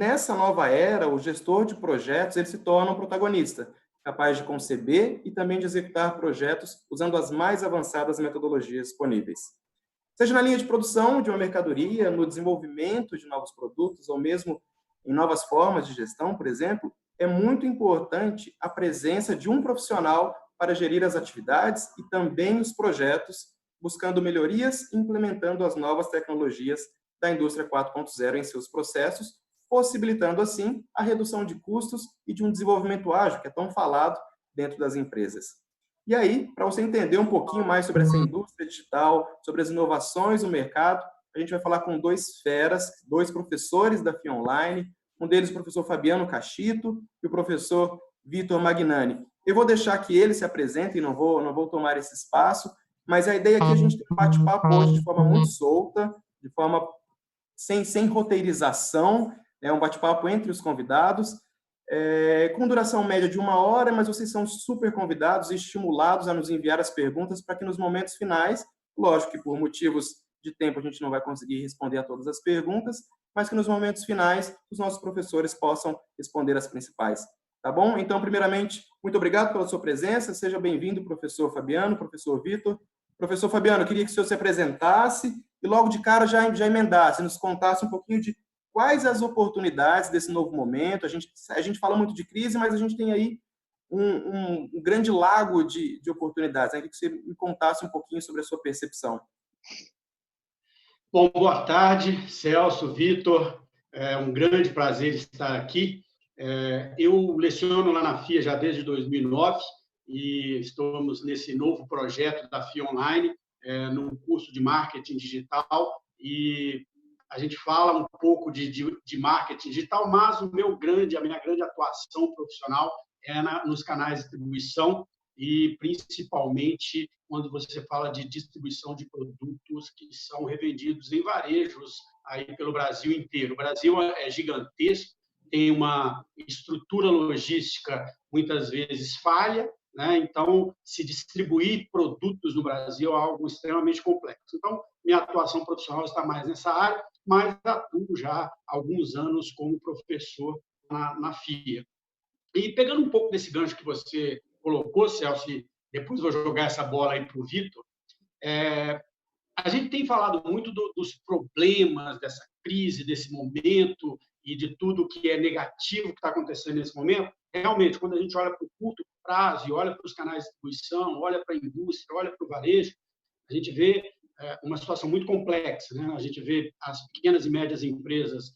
Nessa nova era, o gestor de projetos ele se torna um protagonista, capaz de conceber e também de executar projetos usando as mais avançadas metodologias disponíveis. Seja na linha de produção de uma mercadoria, no desenvolvimento de novos produtos, ou mesmo em novas formas de gestão, por exemplo, é muito importante a presença de um profissional para gerir as atividades e também os projetos, buscando melhorias e implementando as novas tecnologias da indústria 4.0 em seus processos, possibilitando assim a redução de custos e de um desenvolvimento ágil, que é tão falado dentro das empresas. E aí, para você entender um pouquinho mais sobre essa indústria digital, sobre as inovações no mercado, a gente vai falar com dois feras, dois professores da FIA Online, um deles o professor Fabiano Cachito e o professor Vitor Magnani. Eu vou deixar que eles se apresentem, não vou tomar esse espaço, mas a ideia aqui é a gente ter um bate-papo hoje de forma muito solta, de forma sem roteirização, é um bate-papo entre os convidados, com duração média de 1 hora, mas vocês são super convidados e estimulados a nos enviar as perguntas para que nos momentos finais, lógico que por motivos de tempo a gente não vai conseguir responder a todas as perguntas, mas que nos momentos finais os nossos professores possam responder as principais. Tá bom? Então, primeiramente, muito obrigado pela sua presença. Seja bem-vindo, professor Fabiano, professor Vitor. Professor Fabiano, eu queria que o senhor se apresentasse e logo de cara já emendasse, nos contasse um pouquinho de quais as oportunidades desse novo momento. A gente fala muito de crise, mas a gente tem aí um grande lago de oportunidades. Eu queria que você me contasse um pouquinho sobre a sua percepção. Bom, boa tarde, Celso, Vitor. É um grande prazer estar aqui. Eu leciono lá na FIA já desde 2009 e estamos nesse novo projeto da FIA Online, no curso de marketing digital, e a gente fala um pouco de marketing digital, mas a minha grande atuação profissional é nos canais de distribuição e principalmente quando você fala de distribuição de produtos que são revendidos em varejos aí pelo Brasil inteiro. O Brasil é gigantesco, tem uma estrutura logística muitas vezes falha, né? Então, se distribuir produtos no Brasil é algo extremamente complexo. Então, minha atuação profissional está mais nessa área, mas atuo já há alguns anos como professor na FIA. E pegando um pouco desse gancho que você colocou, Celso, e depois vou jogar essa bola aí para o Vitor, a gente tem falado muito dos problemas dessa crise, desse momento e de tudo que é negativo que está acontecendo nesse momento. Realmente, quando a gente olha para o curto prazo e olha para os canais de distribuição, olha para a indústria, olha para o varejo, a gente vê uma situação muito complexa, né? A gente vê as pequenas e médias empresas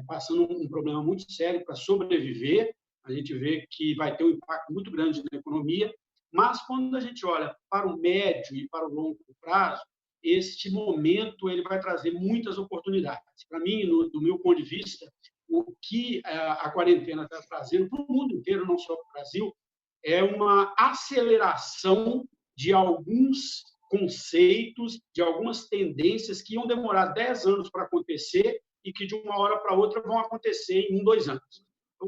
passando um problema muito sério para sobreviver. A gente vê que vai ter um impacto muito grande na economia, mas quando a gente olha para o médio e para o longo prazo, este momento ele vai trazer muitas oportunidades. Para mim, do meu ponto de vista, o que a quarentena está trazendo para o mundo inteiro, não só para o Brasil, é uma aceleração de alguns conceitos, de algumas tendências que iam demorar 10 anos para acontecer e que de uma hora para outra vão acontecer em 1, 2 anos.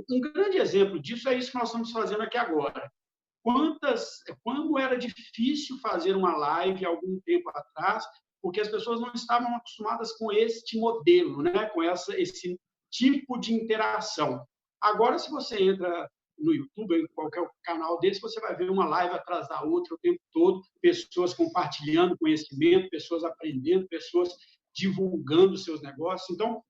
Um grande exemplo disso é isso que nós estamos fazendo aqui agora. Quando era difícil fazer uma live algum tempo atrás, porque as pessoas não estavam acostumadas com este modelo, né? Com esse tipo de interação. Agora, se você entra no YouTube, em qualquer canal desse, você vai ver uma live atrás da outra o tempo todo, pessoas compartilhando conhecimento, pessoas aprendendo, pessoas divulgando seus negócios. Então,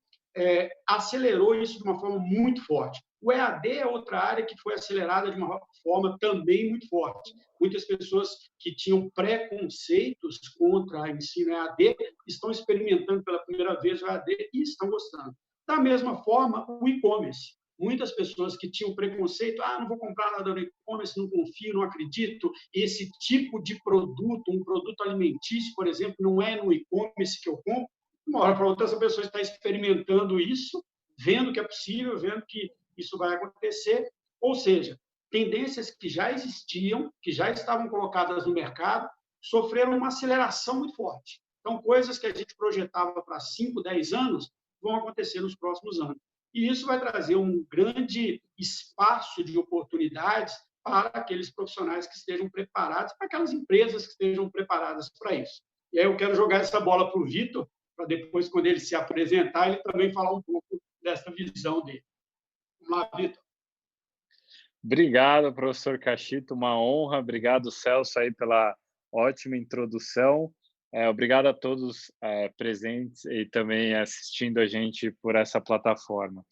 acelerou isso de uma forma muito forte. O EAD é outra área que foi acelerada de uma forma também muito forte. Muitas pessoas que tinham preconceitos contra o ensino EAD estão experimentando pela primeira vez o EAD e estão gostando. Da mesma forma, o e-commerce. Muitas pessoas que tinham preconceito, não vou comprar nada no e-commerce, não confio, não acredito. Esse tipo de produto, um produto alimentício, por exemplo, não é no e-commerce que eu compro. Uma hora para outra, essa pessoa está experimentando isso, vendo que é possível, vendo que isso vai acontecer. Ou seja, tendências que já existiam, que já estavam colocadas no mercado, sofreram uma aceleração muito forte. Então, coisas que a gente projetava para 5, 10 anos vão acontecer nos próximos anos. E isso vai trazer um grande espaço de oportunidades para aqueles profissionais que estejam preparados, para aquelas empresas que estejam preparadas para isso. E aí eu quero jogar essa bola para o Vitor, para depois, quando ele se apresentar, ele também falar um pouco dessa visão dele. Vamos lá, Vitor. Obrigado, professor Cachito, uma honra. Obrigado, Celso, aí pela ótima introdução. Obrigado a todos presentes e também assistindo a gente por essa plataforma.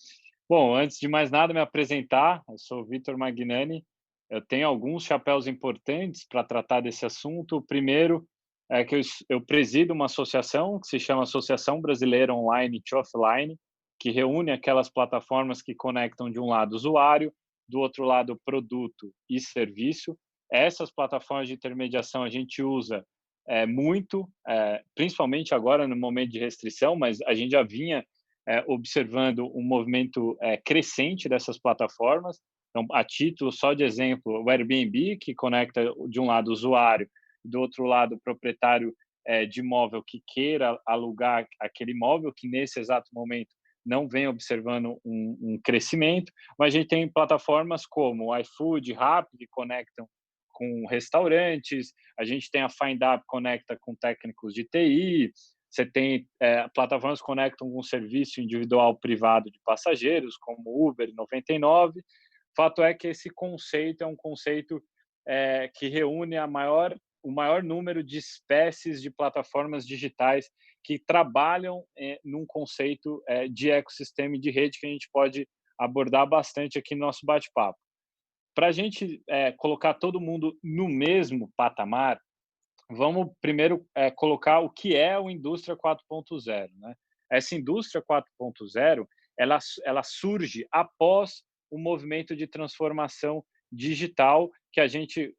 Bom, antes de mais nada, me apresentar, eu sou o Vitor Magnani. Eu tenho alguns chapéus importantes para tratar desse assunto. O primeiro é que eu presido uma associação que se chama Associação Brasileira Online to Offline, que reúne aquelas plataformas que conectam, de um lado, o usuário, do outro lado, o produto e serviço. Essas plataformas de intermediação a gente usa muito, principalmente agora no momento de restrição, mas a gente já vinha observando um movimento crescente dessas plataformas. Então, a título só de exemplo, o Airbnb, que conecta de um lado o usuário, do outro lado o proprietário de imóvel que queira alugar aquele imóvel, que nesse exato momento não vem observando um crescimento, mas a gente tem plataformas como o iFood, Rappi, que conectam com restaurantes, a gente tem a FindUp, conecta com técnicos de TI, você tem plataformas que conectam com serviço individual privado de passageiros, como Uber 99. Fato é que esse conceito é um conceito que reúne o maior número de espécies de plataformas digitais que trabalham num conceito de ecossistema e de rede que a gente pode abordar bastante aqui no nosso bate-papo. Para a gente colocar todo mundo no mesmo patamar, vamos primeiro colocar o que é a indústria 4.0, né? Essa indústria 4.0, ela surge após o movimento de transformação digital que a gente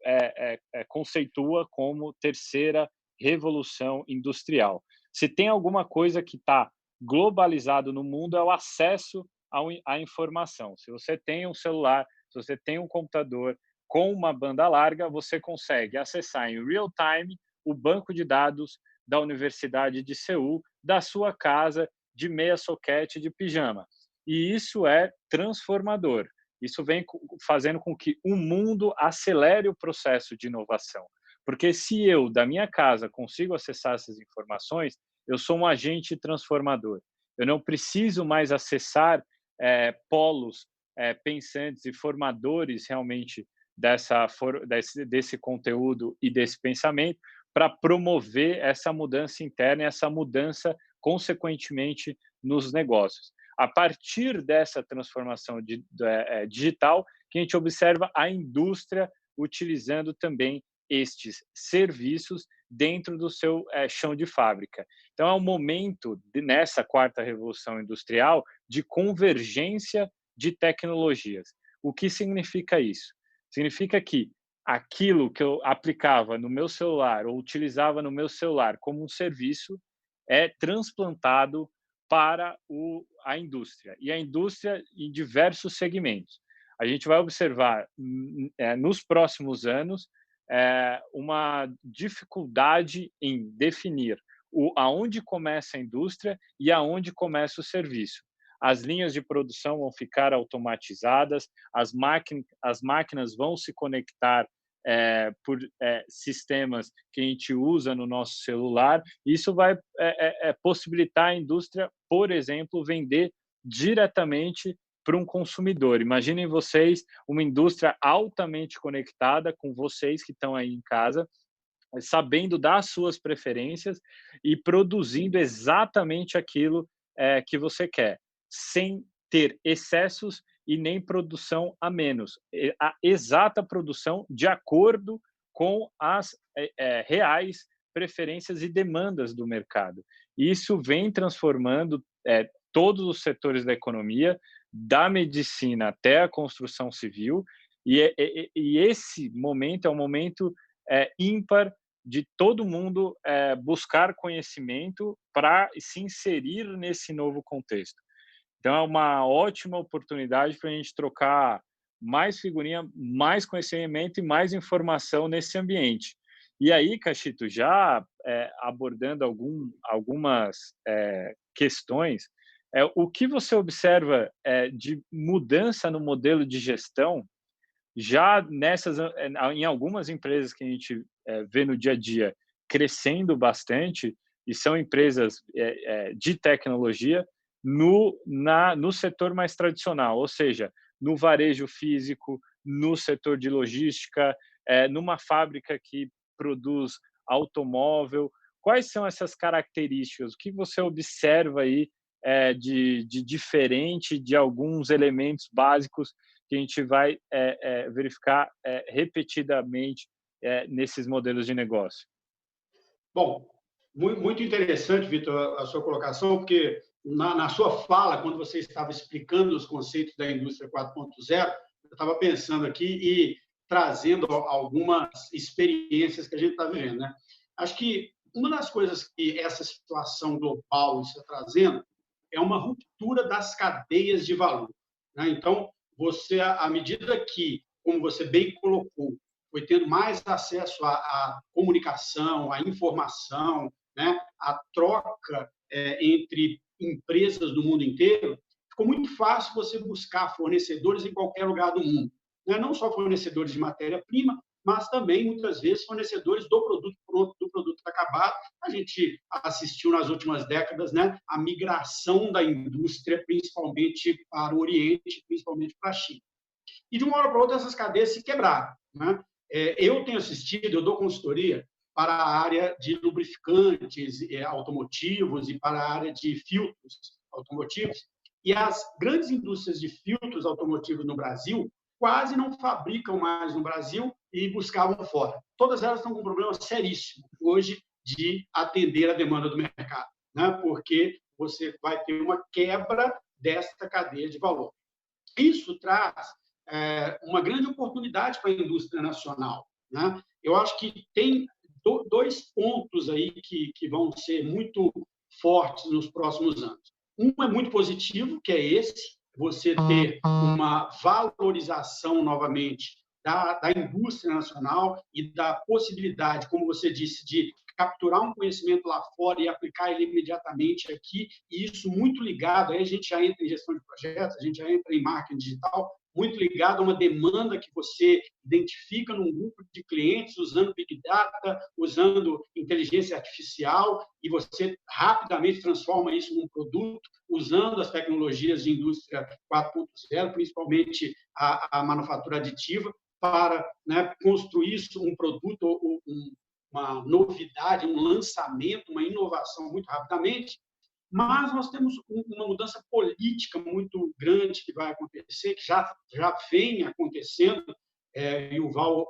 conceitua como terceira revolução industrial. Se tem alguma coisa que está globalizado no mundo, é o acesso à informação. Se você tem um celular, se você tem um computador com uma banda larga, você consegue acessar em real time o banco de dados da Universidade de Seul, da sua casa, de meia soquete, de pijama. E isso é transformador. Isso vem fazendo com que o mundo acelere o processo de inovação. Porque se eu, da minha casa, consigo acessar essas informações, eu sou um agente transformador. Eu não preciso mais acessar polos pensantes e formadores realmente desse conteúdo e desse pensamento para promover essa mudança interna e essa mudança, consequentemente, nos negócios. A partir dessa transformação digital, que a gente observa a indústria utilizando também estes serviços dentro do seu chão de fábrica. Então, é um momento, nessa quarta revolução industrial, de convergência de tecnologias. O que significa isso? Significa que aquilo que eu aplicava no meu celular ou utilizava no meu celular como um serviço é transplantado para a indústria, e a indústria em diversos segmentos. A gente vai observar nos próximos anos uma dificuldade em definir aonde começa a indústria e aonde começa o serviço. As linhas de produção vão ficar automatizadas, as máquinas vão se conectar por sistemas que a gente usa no nosso celular. Isso vai possibilitar a indústria, por exemplo, vender diretamente para um consumidor. Imaginem vocês uma indústria altamente conectada com vocês que estão aí em casa, sabendo das suas preferências e produzindo exatamente aquilo que você quer, sem ter excessos e nem produção a menos. A exata produção de acordo com as reais preferências e demandas do mercado. Isso vem transformando todos os setores da economia, da medicina até a construção civil, e esse momento é um momento ímpar de todo mundo buscar conhecimento para se inserir nesse novo contexto. Então, é uma ótima oportunidade para a gente trocar mais figurinha, mais conhecimento e mais informação nesse ambiente. E aí, Cachito, já abordando algumas questões, o que você observa de mudança no modelo de gestão, já em algumas empresas que a gente vê no dia a dia crescendo bastante, e são empresas de tecnologia, no setor mais tradicional, ou seja, no varejo físico, no setor de logística, numa fábrica que produz automóvel? Quais são essas características? O que você observa aí de diferente de alguns elementos básicos que a gente vai verificar repetidamente nesses modelos de negócio? Bom, muito interessante, Vitor, a sua colocação, porque na sua fala, quando você estava explicando os conceitos da indústria 4.0, eu estava pensando aqui e trazendo algumas experiências que a gente está vivendo, né? Acho que uma das coisas que essa situação global está trazendo é uma ruptura das cadeias de valor, né? Então, você, à medida que, como você bem colocou, foi tendo mais acesso à comunicação, à informação, né? À troca entre empresas do mundo inteiro, ficou muito fácil você buscar fornecedores em qualquer lugar do mundo, né? Não só fornecedores de matéria-prima, mas também, muitas vezes, fornecedores do produto pronto, do produto acabado. A gente assistiu nas últimas décadas, né, a migração da indústria, principalmente para o Oriente, principalmente para a China. E, de uma hora para outra, essas cadeias se quebraram, né? Eu tenho assistido, eu dou consultoria para a área de lubrificantes automotivos e para a área de filtros automotivos, e as grandes indústrias de filtros automotivos no Brasil quase não fabricam mais no Brasil e buscavam fora. Todas elas estão com um problema seríssimo hoje de atender a demanda do mercado, né? Porque você vai ter uma quebra desta cadeia de valor. Isso traz uma grande oportunidade para a indústria nacional, né? Eu acho que tem dois pontos aí que vão ser muito fortes nos próximos anos. Um é muito positivo, que é esse, você ter uma valorização novamente da indústria nacional e da possibilidade, como você disse, de capturar um conhecimento lá fora e aplicar ele imediatamente aqui, e isso muito ligado, aí a gente já entra em gestão de projetos, a gente já entra em marketing digital, muito ligado a uma demanda que você identifica num grupo de clientes usando Big Data, usando inteligência artificial, e você rapidamente transforma isso num produto, usando as tecnologias de indústria 4.0, principalmente a manufatura aditiva, para, né, construir um produto, uma novidade, um lançamento, uma inovação muito rapidamente. Mas nós temos uma mudança política muito grande que vai acontecer, que já vem acontecendo. Yuval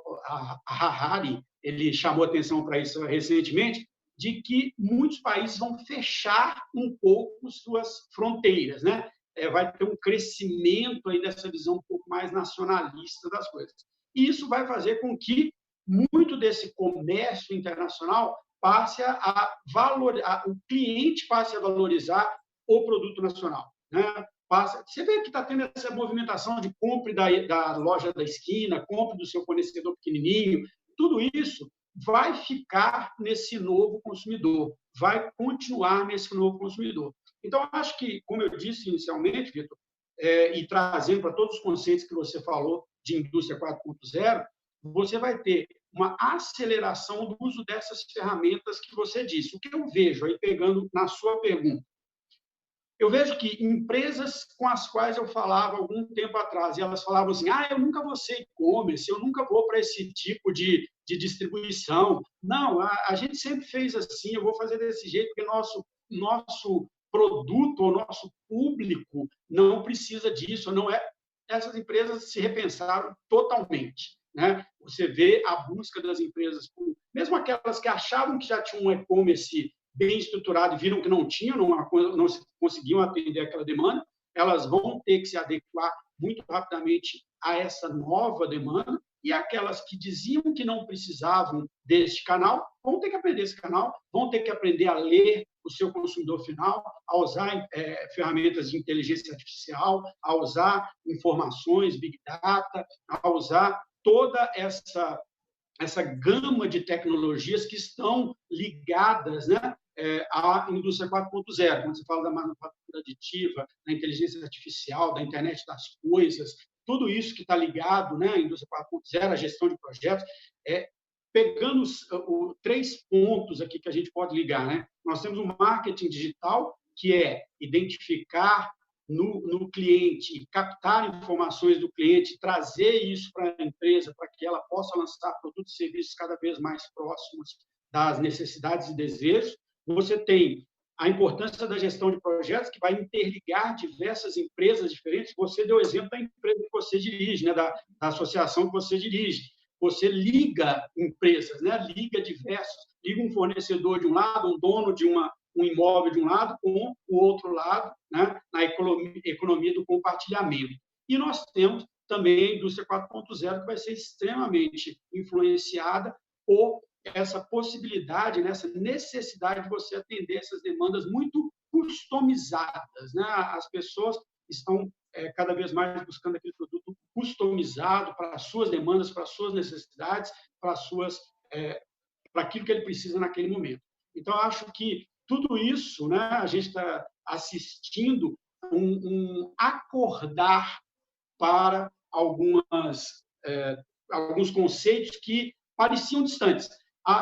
Harari, ele chamou atenção para isso recentemente, de que muitos países vão fechar um pouco suas fronteiras, né? Vai ter um crescimento aí dessa visão um pouco mais nacionalista das coisas. E isso vai fazer com que muito desse comércio internacional passe o cliente passe a valorizar o produto nacional, né? Você vê que está tendo essa movimentação de compre da loja da esquina, compre do seu fornecedor pequenininho, tudo isso vai ficar nesse novo consumidor, vai continuar nesse novo consumidor. Então, acho que, como eu disse inicialmente, Vitor, e trazendo para todos os conceitos que você falou de indústria 4.0, você vai ter uma aceleração do uso dessas ferramentas que você disse. O que eu vejo, aí pegando na sua pergunta, eu vejo que empresas com as quais eu falava algum tempo atrás, e elas falavam assim, eu nunca vou ser e-commerce, eu nunca vou para esse tipo de distribuição. Não, a gente sempre fez assim, eu vou fazer desse jeito, porque nosso produto, o nosso público não precisa disso, não é. Essas empresas se repensaram totalmente, né? Você vê a busca das empresas, mesmo aquelas que achavam que já tinham um e-commerce bem estruturado e viram que não tinham, não conseguiam atender aquela demanda, elas vão ter que se adequar muito rapidamente a essa nova demanda, e aquelas que diziam que não precisavam deste canal vão ter que aprender esse canal, vão ter que aprender a ler o seu consumidor final, a usar ferramentas de inteligência artificial, a usar informações, Big Data, a usar toda essa gama de tecnologias que estão ligadas, né, à indústria 4.0. Quando você fala da manufatura aditiva, da inteligência artificial, da internet das coisas, tudo isso que está ligado, né, à indústria 4.0, à gestão de projetos, pegando os 3 pontos aqui que a gente pode ligar, né? Nós temos o marketing digital, que é identificar no cliente e captar informações do cliente, trazer isso para a empresa, para que ela possa lançar produtos e serviços cada vez mais próximos das necessidades e desejos. Você tem a importância da gestão de projetos, que vai interligar diversas empresas diferentes. Você deu o exemplo da empresa que você dirige, né? da associação que você dirige. Você liga empresas, né? Liga um fornecedor de um lado, um dono de um imóvel de um lado, com o outro lado, né? Na economia do compartilhamento. E nós temos também a indústria 4.0, que vai ser extremamente influenciada por essa possibilidade, né? Essa necessidade de você atender essas demandas muito customizadas, né? As pessoas estão cada vez mais buscando aquele produto customizado para as suas demandas, para as suas necessidades, para aquilo que ele precisa naquele momento. Então, eu acho que tudo isso, né, a gente está assistindo um acordar para alguns conceitos que pareciam distantes.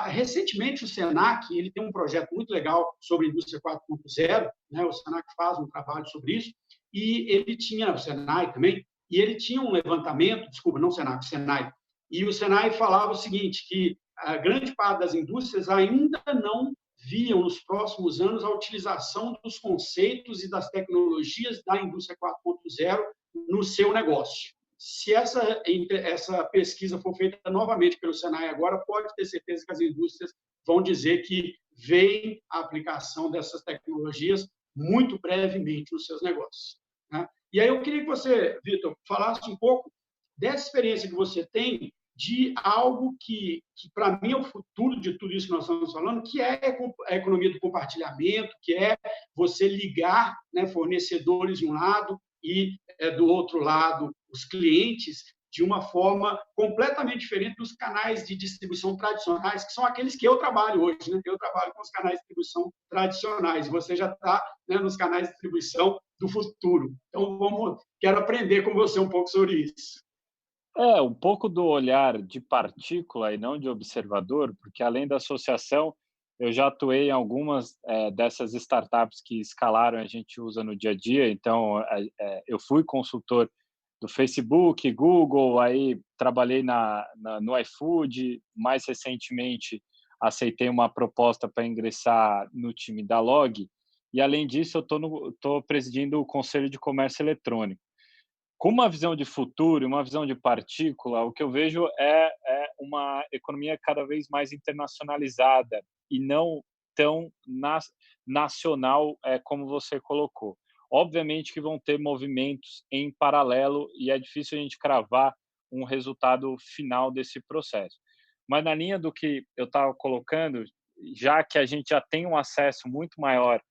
Recentemente, o Senac ele tem um projeto muito legal sobre a indústria 4.0, né? O Senac faz um trabalho sobre isso, e ele tinha, o Senai também, e ele tinha um levantamento, desculpa, não o Senac, o Senai, e o Senai falava o seguinte, que a grande parte das indústrias ainda não viam nos próximos anos a utilização dos conceitos e das tecnologias da indústria 4.0 no seu negócio. Se essa pesquisa for feita novamente pelo Senai agora, pode ter certeza que as indústrias vão dizer que veem a aplicação dessas tecnologias muito brevemente nos seus negócios, né? E aí eu queria que você, Vitor, falasse um pouco dessa experiência que você tem de algo que para mim, é o futuro de tudo isso que nós estamos falando, que é a economia do compartilhamento, que é você ligar, né, fornecedores de um lado e, do outro lado, os clientes, de uma forma completamente diferente dos canais de distribuição tradicionais, que são aqueles que eu trabalho hoje, né? Eu trabalho com os canais de distribuição tradicionais, e você já está, né, nos canais de distribuição do futuro. Então, quero aprender com você um pouco sobre isso. Um pouco do olhar de partícula e não de observador, porque além da associação, eu já atuei em algumas dessas startups que escalaram, a gente usa no dia a dia. Então, eu fui consultor do Facebook, Google, aí trabalhei no iFood, mais recentemente aceitei uma proposta para ingressar no time da Log, e além disso eu estou presidindo o Conselho de Comércio Eletrônico. Com uma visão de futuro, uma visão de partícula, o que eu vejo é uma economia cada vez mais internacionalizada e não tão nacional como você colocou. Obviamente que vão ter movimentos em paralelo e é difícil a gente cravar um resultado final desse processo. Mas na linha do que eu estava colocando, já que a gente já tem um acesso muito maior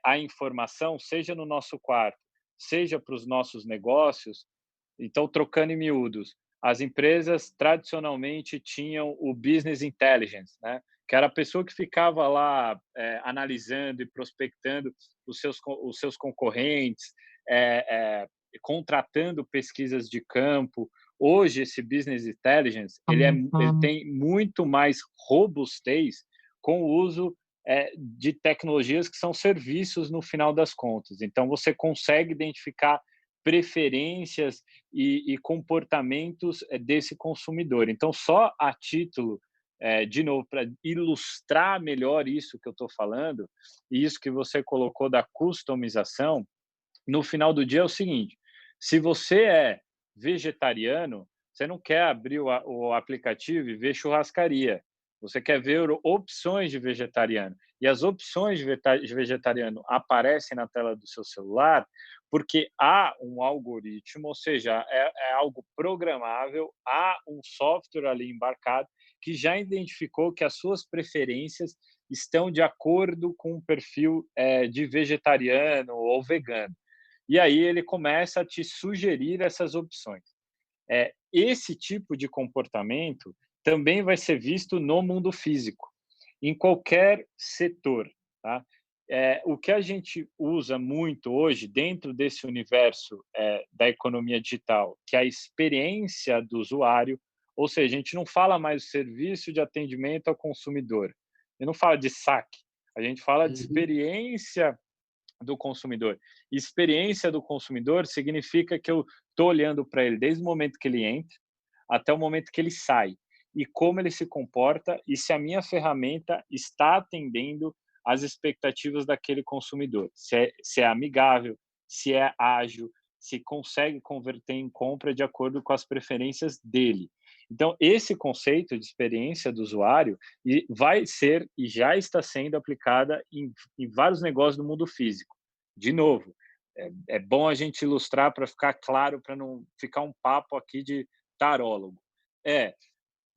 à informação, seja no nosso quarto, seja para os nossos negócios, então, trocando em miúdos, as empresas tradicionalmente tinham o business intelligence, né? Que era a pessoa que ficava lá analisando e prospectando os seus concorrentes, contratando pesquisas de campo. Hoje, esse business intelligence ele tem muito mais robustez com o uso de tecnologias que são serviços no final das contas. Então, você consegue identificar preferências e comportamentos desse consumidor. Então, só a título, de novo, para ilustrar melhor isso que eu estou falando, e isso que você colocou da customização, no final do dia é o seguinte, se você é vegetariano, você não quer abrir o aplicativo e ver churrascaria. Você quer ver opções de vegetariano. E as opções de vegetariano aparecem na tela do seu celular porque há um algoritmo, ou seja, é algo programável, há um software ali embarcado que já identificou que as suas preferências estão de acordo com o perfil de vegetariano ou vegano. E aí ele começa a te sugerir essas opções. Esse tipo de comportamento também vai ser visto no mundo físico, em qualquer setor, tá? O que a gente usa muito hoje dentro desse universo da economia digital, que é a experiência do usuário, ou seja, a gente não fala mais do serviço de atendimento ao consumidor, a gente não fala de saque, a gente fala de experiência do consumidor. Experiência do consumidor significa que eu estou olhando para ele desde o momento que ele entra até o momento que ele sai, e como ele se comporta e se a minha ferramenta está atendendo às expectativas daquele consumidor. Se é amigável, se é ágil, se consegue converter em compra de acordo com as preferências dele. Então, esse conceito de experiência do usuário vai ser e já está sendo aplicada em vários negócios do mundo físico. De novo, é bom a gente ilustrar para ficar claro, para não ficar um papo aqui de tarólogo.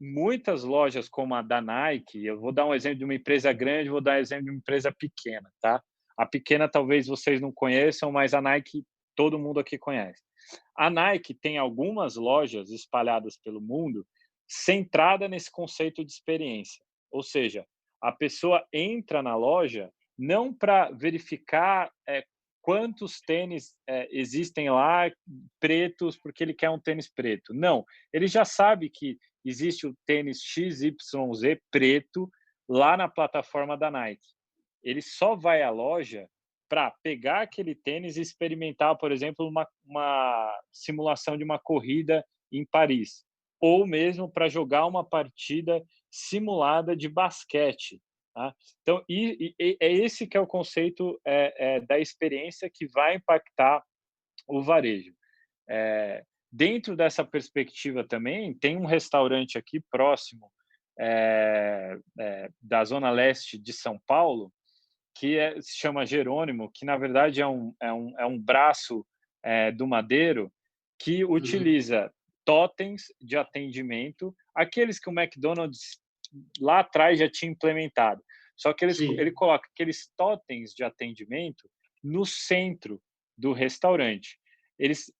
Muitas lojas como a da Nike, eu vou dar um exemplo de uma empresa grande, vou dar um exemplo de uma empresa pequena, tá? A pequena talvez vocês não conheçam, mas a Nike todo mundo aqui conhece. A Nike tem algumas lojas espalhadas pelo mundo centrada nesse conceito de experiência. Ou seja, a pessoa entra na loja não para verificar quantos tênis existem lá pretos porque ele quer um tênis preto. Não, ele já sabe que existe o tênis XYZ preto lá na plataforma da Nike. Ele só vai à loja para pegar aquele tênis e experimentar, por exemplo, uma simulação de uma corrida em Paris, ou mesmo para jogar uma partida simulada de basquete. Tá? Então, é esse que é o conceito da experiência que vai impactar o varejo. Dentro dessa perspectiva também, tem um restaurante aqui próximo da Zona Leste de São Paulo, que se chama Jerônimo, que na verdade é um braço do Madeiro, que utiliza totens de atendimento, aqueles que o McDonald's lá atrás já tinha implementado. Só que ele coloca aqueles totens de atendimento no centro do restaurante. Eles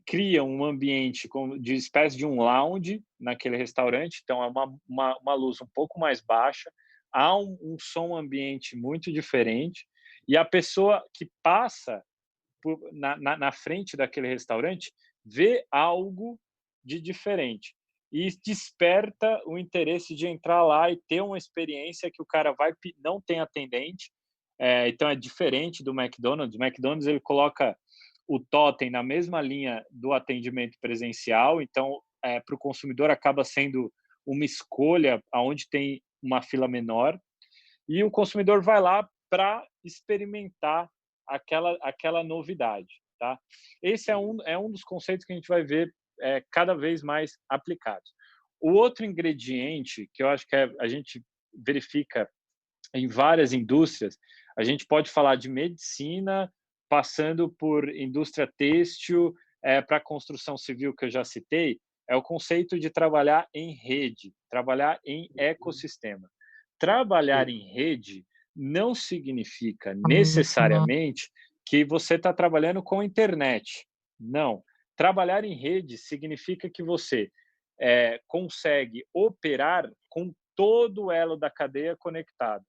criam um ambiente de espécie de um lounge naquele restaurante, então é uma luz um pouco mais baixa, há um som ambiente muito diferente, e a pessoa que passa na frente daquele restaurante vê algo de diferente e desperta o interesse de entrar lá e ter uma experiência que o cara não tem atendente, então é diferente do McDonald's. O McDonald's ele coloca o totem na mesma linha do atendimento presencial, então para o consumidor acaba sendo uma escolha aonde tem uma fila menor, e o consumidor vai lá para experimentar aquela novidade. Tá? Esse é um dos conceitos que a gente vai ver cada vez mais aplicados. O outro ingrediente que eu acho que a gente verifica em várias indústrias, a gente pode falar de medicina, passando por indústria têxtil, para construção civil, que eu já citei, é o conceito de trabalhar em rede, trabalhar em ecossistema. Trabalhar em rede não significa necessariamente que você está trabalhando com a internet. Não. Trabalhar em rede significa que você consegue operar com todo o elo da cadeia conectado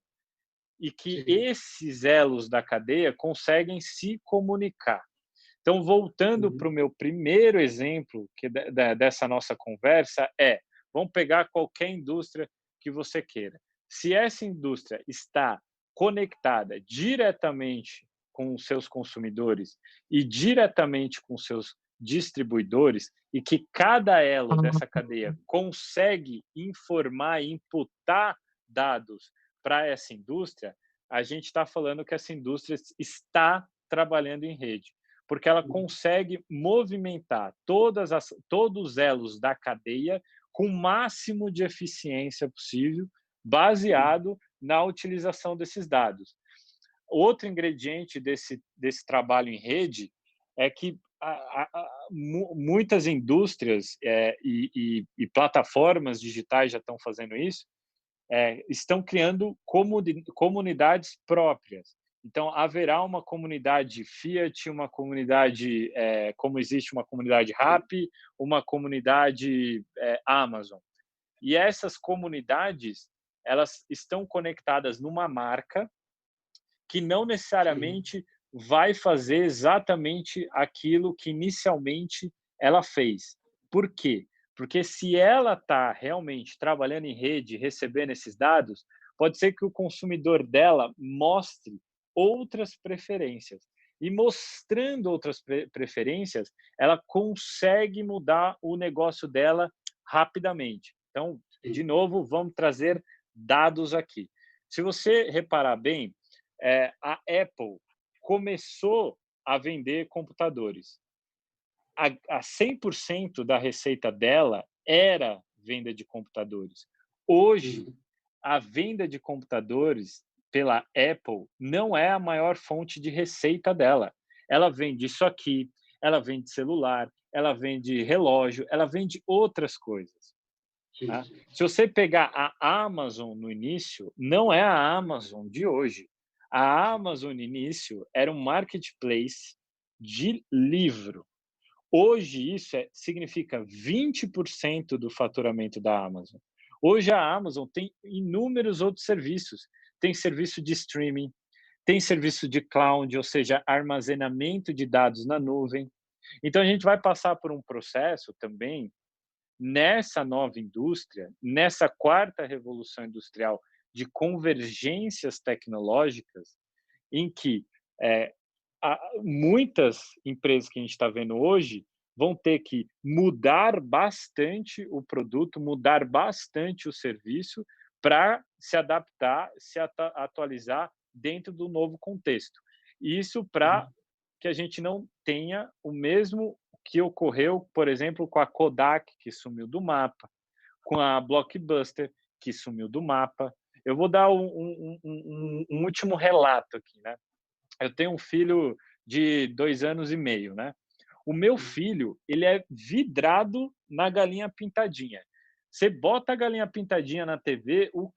e que esses elos da cadeia conseguem se comunicar. Então, voltando para o meu primeiro exemplo dessa nossa conversa, vamos pegar qualquer indústria que você queira. Se essa indústria está conectada diretamente com os seus consumidores e diretamente com os seus distribuidores, e que cada elo dessa cadeia consegue informar e imputar dados para essa indústria, a gente está falando que essa indústria está trabalhando em rede, porque ela consegue movimentar todos os elos da cadeia com o máximo de eficiência possível, baseado na utilização desses dados. Outro ingrediente desse trabalho em rede é que muitas indústrias e plataformas digitais já estão fazendo isso, estão criando comunidades próprias. Então, haverá uma comunidade Fiat, uma comunidade, como existe uma comunidade Rappi, uma comunidade Amazon. E essas comunidades, elas estão conectadas numa marca que não necessariamente vai fazer exatamente aquilo que inicialmente ela fez. Por quê? Porque se ela está realmente trabalhando em rede, recebendo esses dados, pode ser que o consumidor dela mostre outras preferências. E mostrando outras preferências, ela consegue mudar o negócio dela rapidamente. Então, de novo, vamos trazer dados aqui. Se você reparar bem, a Apple começou a vender computadores. A 100% da receita dela era venda de computadores. Hoje, a venda de computadores pela Apple não é a maior fonte de receita dela. Ela vende isso aqui, ela vende celular, ela vende relógio, ela vende outras coisas. Tá? Se você pegar a Amazon no início, não é a Amazon de hoje. A Amazon no início era um marketplace de livro. Hoje isso significa 20% do faturamento da Amazon. Hoje a Amazon tem inúmeros outros serviços. Tem serviço de streaming, tem serviço de cloud, ou seja, armazenamento de dados na nuvem. Então a gente vai passar por um processo também nessa nova indústria, nessa quarta revolução industrial de convergências tecnológicas, em que muitas empresas que a gente está vendo hoje vão ter que mudar bastante o produto, mudar bastante o serviço para se adaptar, se atualizar dentro do novo contexto. Isso para que a gente não tenha o mesmo que ocorreu, por exemplo, com a Kodak, que sumiu do mapa, com a Blockbuster, que sumiu do mapa. Eu vou dar um último relato aqui, né? Eu tenho um filho de 2 anos e meio, né? O meu filho, ele é vidrado na galinha pintadinha. Você bota a galinha pintadinha na TV, o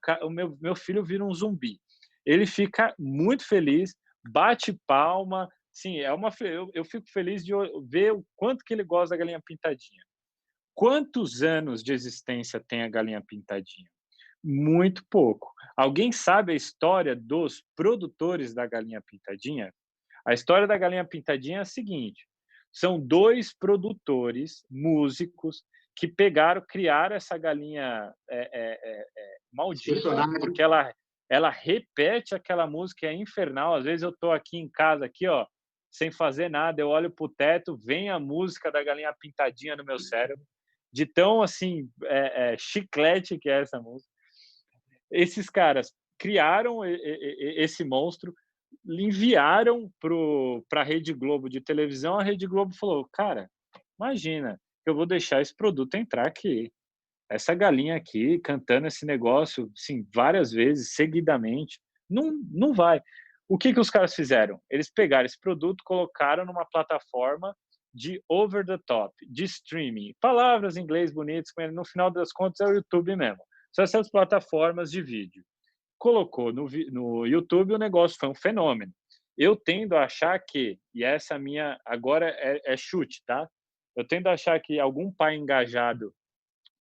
meu filho vira um zumbi. Ele fica muito feliz, bate palma. Sim, eu fico feliz de ver o quanto que ele gosta da galinha pintadinha. Quantos anos de existência tem a galinha pintadinha? Muito pouco. Alguém sabe a história dos produtores da galinha pintadinha? A história da galinha pintadinha é a seguinte: são 2 produtores, músicos, que criaram essa galinha maldita, porque ela repete aquela música, é infernal. Às vezes eu estou aqui em casa, aqui, ó, sem fazer nada, eu olho para o teto, vem a música da galinha pintadinha no meu cérebro, de tão assim chiclete que é essa música. Esses caras criaram esse monstro, enviaram para a Rede Globo de televisão, a Rede Globo falou, cara, imagina, eu vou deixar esse produto entrar aqui. Essa galinha aqui, cantando esse negócio, assim, várias vezes, seguidamente, não vai. O que os caras fizeram? Eles pegaram esse produto, colocaram numa plataforma de over the top, de streaming. Palavras em inglês bonitas, no final das contas é o YouTube mesmo. São essas plataformas de vídeo. Colocou no YouTube, o negócio foi um fenômeno. Eu tendo a achar que, e essa minha, agora é chute, tá? Eu tendo a achar que algum pai engajado,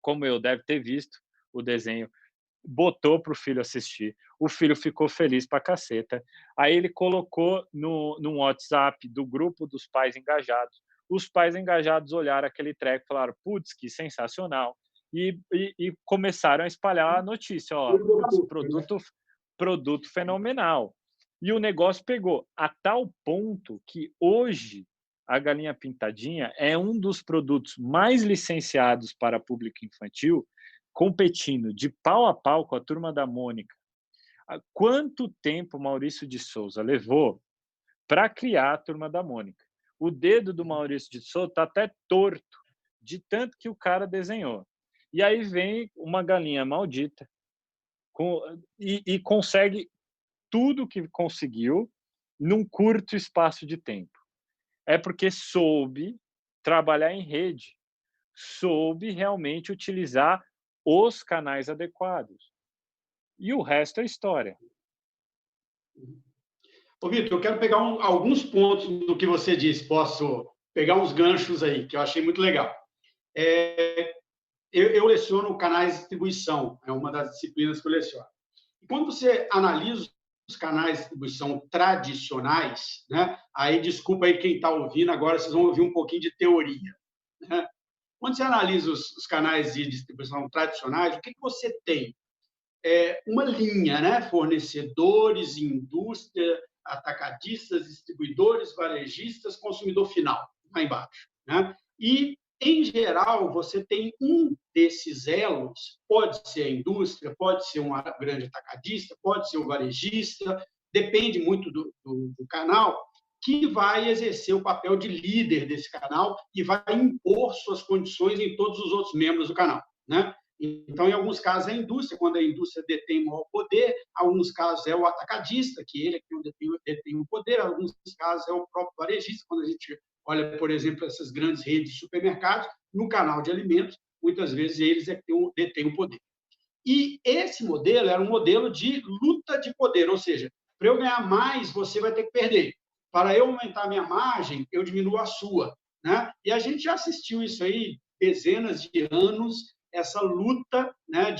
como eu, deve ter visto o desenho, botou para o filho assistir. O filho ficou feliz pra caceta. Aí ele colocou no WhatsApp do grupo dos pais engajados. Os pais engajados olharam aquele treco e falaram, putz, que sensacional. E começaram a espalhar a notícia, ó, produto fenomenal. E o negócio pegou a tal ponto que hoje a galinha pintadinha é um dos produtos mais licenciados para público infantil, competindo de pau a pau com a Turma da Mônica. Quanto tempo Maurício de Souza levou para criar a Turma da Mônica? O dedo do Maurício de Souza está até torto, de tanto que o cara desenhou. E aí vem uma galinha maldita e consegue tudo que conseguiu num curto espaço de tempo. É porque soube trabalhar em rede, soube realmente utilizar os canais adequados. E o resto é história. Ô, Vitor, eu quero pegar alguns pontos do que você disse. Posso pegar uns ganchos aí, que eu achei muito legal. Eu leciono canais de distribuição, é uma das disciplinas que eu leciono. E quando você analisa os canais de distribuição tradicionais, né? Aí, desculpa aí quem está ouvindo, agora vocês vão ouvir um pouquinho de teoria. Né? Quando você analisa os canais de distribuição tradicionais, o que você tem? Uma linha, né? Fornecedores, indústria, atacadistas, distribuidores, varejistas, consumidor final, lá embaixo, né? E, em geral, você tem um desses elos, pode ser a indústria, pode ser um grande atacadista, pode ser um varejista, depende muito do canal, que vai exercer o papel de líder desse canal e vai impor suas condições em todos os outros membros do canal, né? Então, em alguns casos, é a indústria, quando a indústria detém o maior poder, em alguns casos é o atacadista, que ele é quem detém o poder, em alguns casos é o próprio varejista, quando a gente olha, por exemplo, essas grandes redes de supermercados, no canal de alimentos, muitas vezes eles é que detêm o poder. E esse modelo era um modelo de luta de poder, ou seja, para eu ganhar mais, você vai ter que perder. Para eu aumentar a minha margem, eu diminuo a sua, né? E a gente já assistiu isso aí dezenas de anos, essa luta, né,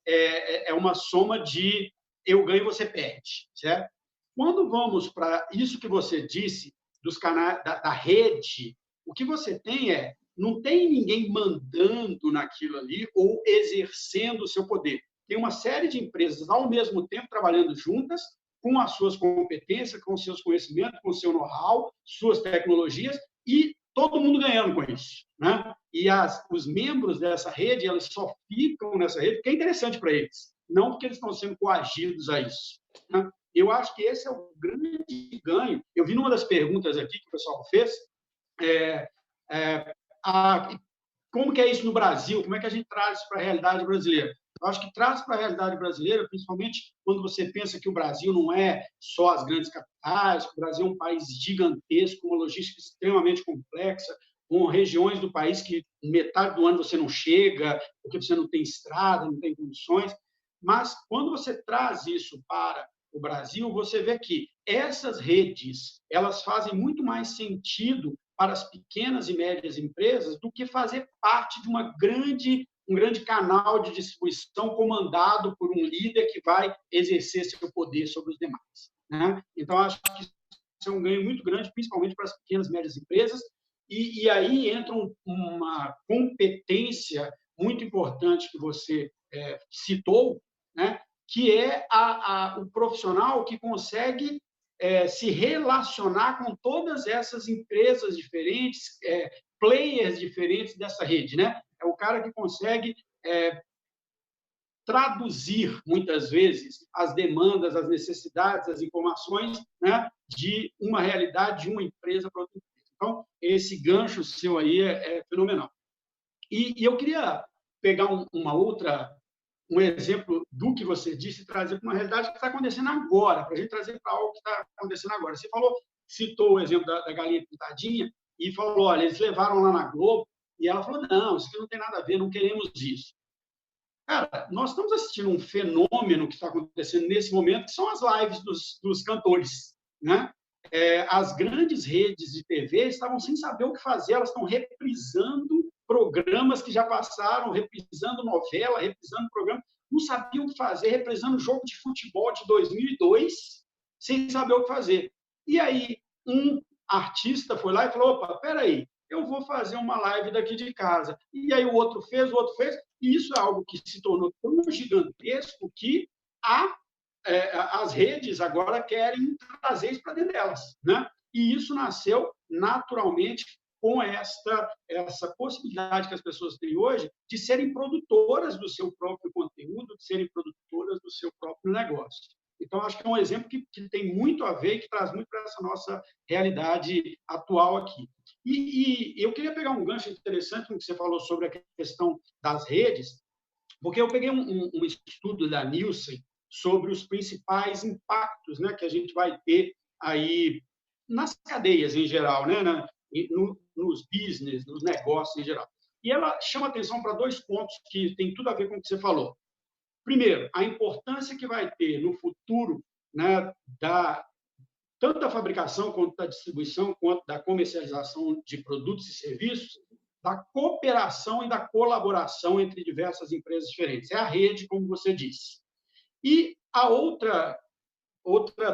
é uma soma de eu ganho e você perde, certo? Quando vamos para isso que você disse, dos canais da rede, o que você tem não tem ninguém mandando naquilo ali ou exercendo o seu poder. Tem uma série de empresas ao mesmo tempo trabalhando juntas, com as suas competências, com os seus conhecimentos, com o seu know-how, suas tecnologias, e todo mundo ganhando com isso, né? E os membros dessa rede, eles só ficam nessa rede porque é interessante para eles, não porque eles estão sendo coagidos a isso, né? Eu acho que esse é o grande ganho. Eu vi numa das perguntas aqui que o pessoal fez, como que é isso no Brasil? Como é que a gente traz isso para a realidade brasileira? Eu acho que traz para a realidade brasileira, principalmente quando você pensa que o Brasil não é só as grandes capitais, que o Brasil é um país gigantesco, uma logística extremamente complexa, com regiões do país que metade do ano você não chega, porque você não tem estrada, não tem condições. Mas, quando você traz isso para o Brasil, você vê que essas redes, elas fazem muito mais sentido para as pequenas e médias empresas do que fazer parte de um grande canal de distribuição comandado por um líder que vai exercer seu poder sobre os demais, né? Então, acho que isso é um ganho muito grande, principalmente para as pequenas e médias empresas, e aí entra uma competência muito importante que você citou, né? Que é o profissional que consegue se relacionar com todas essas empresas diferentes, players diferentes dessa rede, né? É o cara que consegue traduzir, muitas vezes, as demandas, as necessidades, as informações, né, de uma realidade de uma empresa para outra empresa. Então, esse gancho seu aí é fenomenal. E eu queria pegar um exemplo do que você disse e trazer para uma realidade que está acontecendo agora, para a gente trazer para algo que está acontecendo agora. Você citou o exemplo da galinha pintadinha e falou, olha, eles levaram lá na Globo e ela falou, não, isso aqui não tem nada a ver, não queremos isso. Cara, nós estamos assistindo um fenômeno que está acontecendo nesse momento, que são as lives dos cantores, né? As grandes redes de TV estavam sem saber o que fazer, elas estão reprisando programas que já passaram, reprisando novela, reprisando programa, não sabiam o que fazer, reprisando jogo de futebol de 2002, sem saber o que fazer. E aí, um artista foi lá e falou, opa, peraí, eu vou fazer uma live daqui de casa. E aí o outro fez, e isso é algo que se tornou tão gigantesco que as redes agora querem trazer isso para dentro delas, né? E isso nasceu naturalmente com essa possibilidade que as pessoas têm hoje de serem produtoras do seu próprio conteúdo, de serem produtoras do seu próprio negócio. Então, acho que é um exemplo que tem muito a ver e que traz muito para essa nossa realidade atual aqui. E eu queria pegar um gancho interessante no que você falou sobre a questão das redes, porque eu peguei um estudo da Nielsen sobre os principais impactos, né, que a gente vai ter aí nas cadeias em geral, né, nos business, nos negócios em geral. E ela chama atenção para 2 pontos que tem tudo a ver com o que você falou. Primeiro, a importância que vai ter no futuro, né, tanto da fabricação, quanto da distribuição, quanto da comercialização de produtos e serviços, da cooperação e da colaboração entre diversas empresas diferentes. É a rede, como você disse. E a outra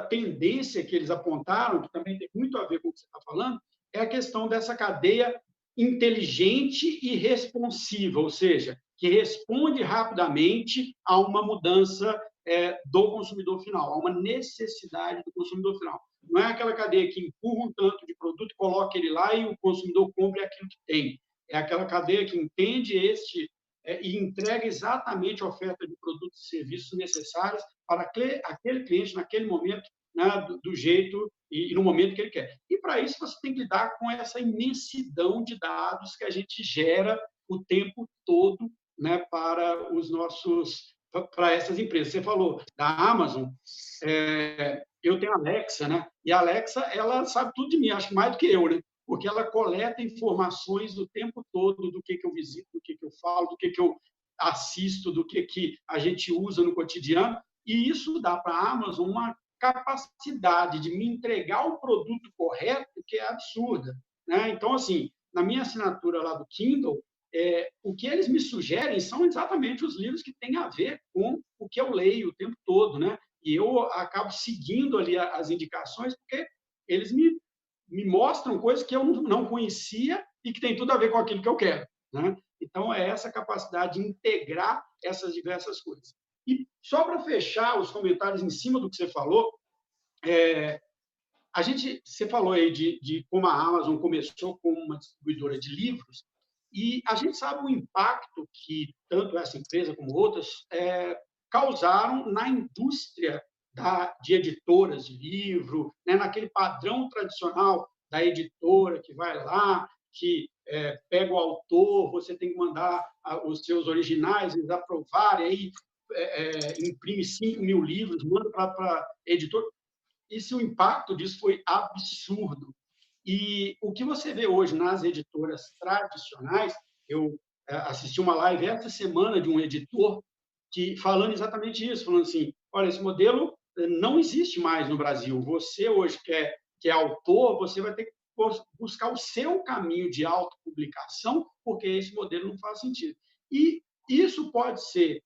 tendência que eles apontaram, que também tem muito a ver com o que você está falando, é a questão dessa cadeia inteligente e responsiva, ou seja, que responde rapidamente a uma mudança do consumidor final, a uma necessidade do consumidor final. Não é aquela cadeia que empurra um tanto de produto, coloca ele lá e o consumidor compra aquilo que tem. É aquela cadeia que entende e entrega exatamente a oferta de produtos e serviços necessários para aquele cliente naquele momento, né, do jeito e no momento que ele quer. E para isso você tem que lidar com essa imensidão de dados que a gente gera o tempo todo, né, para essas empresas. Você falou da Amazon, eu tenho a Alexa, né? E a Alexa, ela sabe tudo de mim, acho que mais do que eu, né? Porque ela coleta informações o tempo todo do que eu visito, do que eu falo, do que eu assisto, do que a gente usa no cotidiano, e isso dá para a Amazon uma capacidade de me entregar o produto correto que é absurda, né? Então, assim, na minha assinatura lá do Kindle, o que eles me sugerem são exatamente os livros que têm a ver com o que eu leio o tempo todo, né? E eu acabo seguindo ali as indicações, porque eles me mostram coisas que eu não conhecia e que tem tudo a ver com aquilo que eu quero, né? Então, é essa capacidade de integrar essas diversas coisas. E só para fechar os comentários em cima do que você falou, você falou aí de como a Amazon começou como uma distribuidora de livros, e a gente sabe o impacto que tanto essa empresa como outras causaram na indústria de editoras de livro, né, naquele padrão tradicional da editora que vai lá, que pega o autor, você tem que mandar os seus originais, eles aprovarem, aí imprime 5.000 livros, manda para a editora. O impacto disso foi absurdo. E o que você vê hoje nas editoras tradicionais, eu assisti uma live essa semana de um editor que falando exatamente isso, falando assim, olha, esse modelo não existe mais no Brasil. Você hoje que é autor, você vai ter que buscar o seu caminho de autopublicação, porque esse modelo não faz sentido. E isso pode ser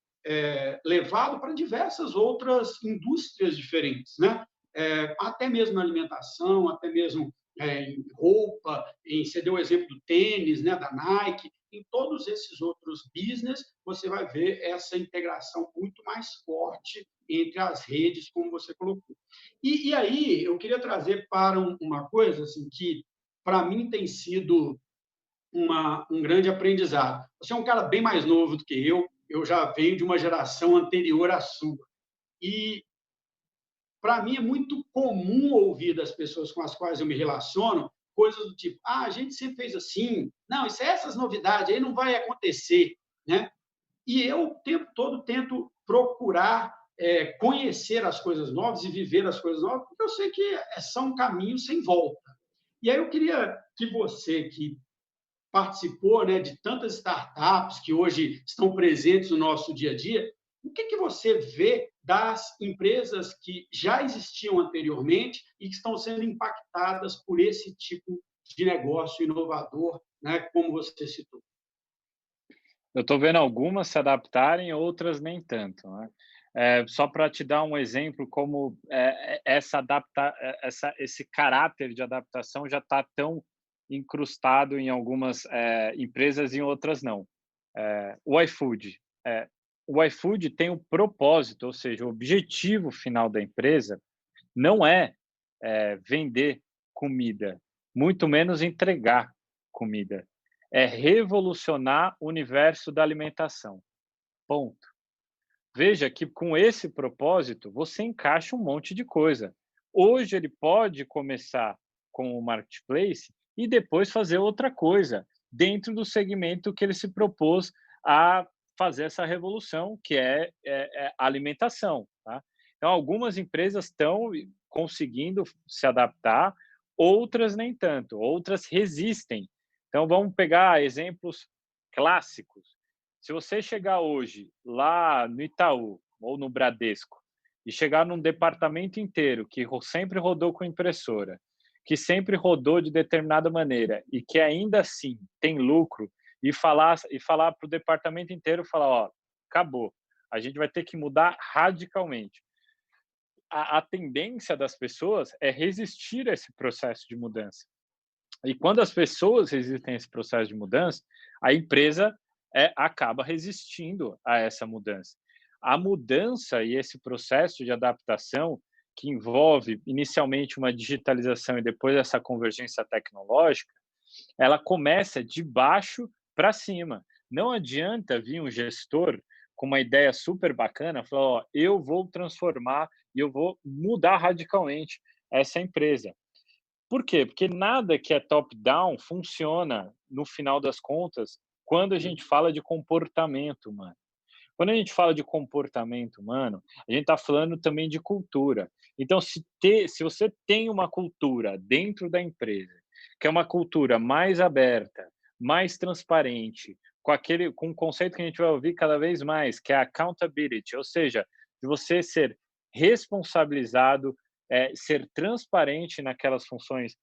levado para diversas outras indústrias diferentes, né? Até mesmo na alimentação, até mesmo em roupa, você deu o exemplo do tênis, né, da Nike, em todos esses outros business, você vai ver essa integração muito mais forte entre as redes, como você colocou. E aí, eu queria trazer para uma coisa assim, que, para mim, tem sido um grande aprendizado. Você é um cara bem mais novo do que eu já venho de uma geração anterior à sua. E, para mim, é muito comum ouvir das pessoas com as quais eu me relaciono coisas do tipo, a gente sempre fez assim, não, essas novidades aí não vai acontecer, né? E eu o tempo todo tento procurar conhecer as coisas novas e viver as coisas novas, porque eu sei que são caminhos sem volta. E aí eu queria que você, que participou, né, de tantas startups que hoje estão presentes no nosso dia a dia, o que você vê das empresas que já existiam anteriormente e que estão sendo impactadas por esse tipo de negócio inovador, né, como você citou? Eu estou vendo algumas se adaptarem, outras nem tanto, né? Só para te dar um exemplo, como esse caráter de adaptação já está tão incrustado em algumas empresas e em outras não. O iFood. O iFood tem um propósito, ou seja, o objetivo final da empresa não é vender comida, muito menos entregar comida. É revolucionar o universo da alimentação. Ponto. Veja que com esse propósito você encaixa um monte de coisa. Hoje ele pode começar com o marketplace e depois fazer outra coisa dentro do segmento que ele se propôs a fazer essa revolução, que é a alimentação. Tá? Então, algumas empresas estão conseguindo se adaptar, outras nem tanto, outras resistem. Então, vamos pegar exemplos clássicos. Se você chegar hoje lá no Itaú ou no Bradesco e chegar num departamento inteiro que sempre rodou com impressora, que sempre rodou de determinada maneira e que ainda assim tem lucro, e falar para o departamento inteiro, falar, ó, acabou, a gente vai ter que mudar radicalmente. A tendência das pessoas é resistir a esse processo de mudança. E quando as pessoas resistem a esse processo de mudança, a empresa acaba resistindo a essa mudança. A mudança e esse processo de adaptação que envolve inicialmente uma digitalização e depois essa convergência tecnológica, ela começa de baixo para cima. Não adianta vir um gestor com uma ideia super bacana, falar, ó, eu vou transformar e eu vou mudar radicalmente essa empresa. Por quê? Porque nada que é top-down funciona, no final das contas, quando a gente fala de comportamento humano. Quando a gente fala de comportamento humano, a gente está falando também de cultura. Então, se você tem uma cultura dentro da empresa, que é uma cultura mais aberta, mais transparente, com um conceito que a gente vai ouvir cada vez mais, que é a accountability, ou seja, de você ser responsabilizado, ser transparente naquelas funções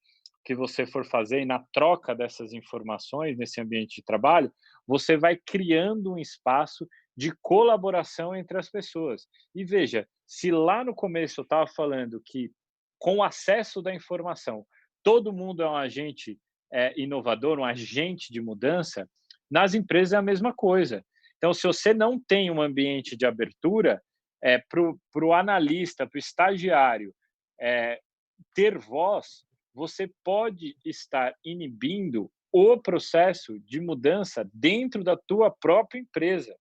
que você for fazer e na troca dessas informações nesse ambiente de trabalho, você vai criando um espaço de colaboração entre as pessoas. E veja, se lá no começo eu estava falando que com o acesso da informação, todo mundo é um agente inovador, um agente de mudança, nas empresas é a mesma coisa. Então, se você não tem um ambiente de abertura, para o analista, para o estagiário ter voz, você pode estar inibindo o processo de mudança dentro da tua própria empresa.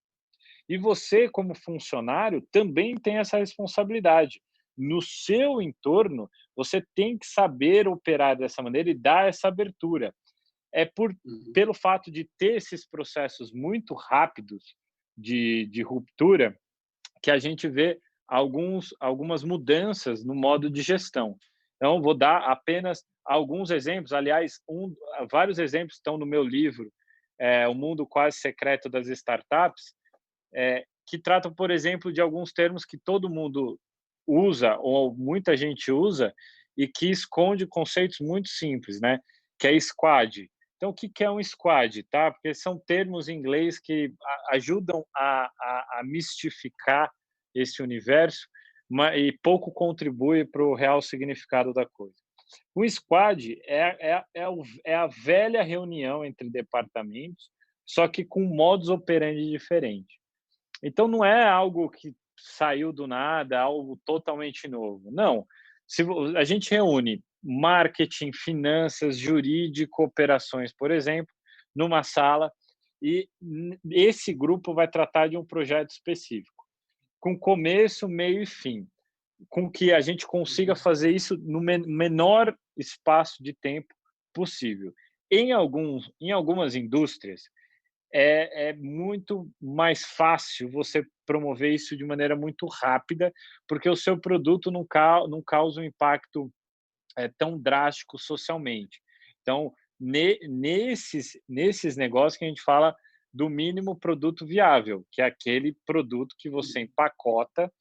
E você, como funcionário, também tem essa responsabilidade. No seu entorno, você tem que saber operar dessa maneira e dar essa abertura. Pelo fato de ter esses processos muito rápidos de ruptura que a gente vê algumas mudanças no modo de gestão. Então, vou dar apenas alguns exemplos. Aliás, vários exemplos estão no meu livro, O Mundo Quase Secreto das Startups, que tratam, por exemplo, de alguns termos que todo mundo usa ou muita gente usa e que esconde conceitos muito simples, né? Que é squad. Então, o que é um squad, tá? Porque são termos em inglês que ajudam a mistificar esse universo e pouco contribui para o real significado da coisa. O squad é a velha reunião entre departamentos, só que com modos operandi diferentes. Então, não é algo que saiu do nada, algo totalmente novo. Não. Se a gente reúne marketing, finanças, jurídico, operações, por exemplo, numa sala, e esse grupo vai tratar de um projeto específico, com começo, meio e fim, com que a gente consiga fazer isso no menor espaço de tempo possível. Em algumas indústrias, é muito mais fácil você promover isso de maneira muito rápida, porque o seu produto não causa um impacto tão drástico socialmente. Então, nesses negócios que a gente fala do mínimo produto viável, que é aquele produto que você empacota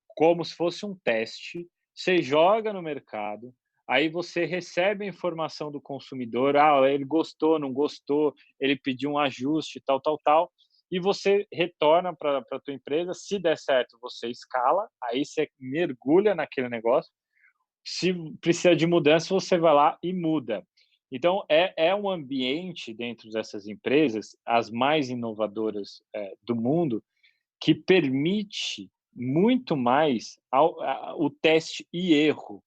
como se fosse um teste, você joga no mercado, aí você recebe a informação do consumidor, ele gostou, não gostou, ele pediu um ajuste, tal, tal, tal, e você retorna para a tua empresa, se der certo, você escala, aí você mergulha naquele negócio, se precisa de mudança, você vai lá e muda. Então, é um ambiente dentro dessas empresas, as mais inovadoras do mundo, que permite muito mais o teste e erro.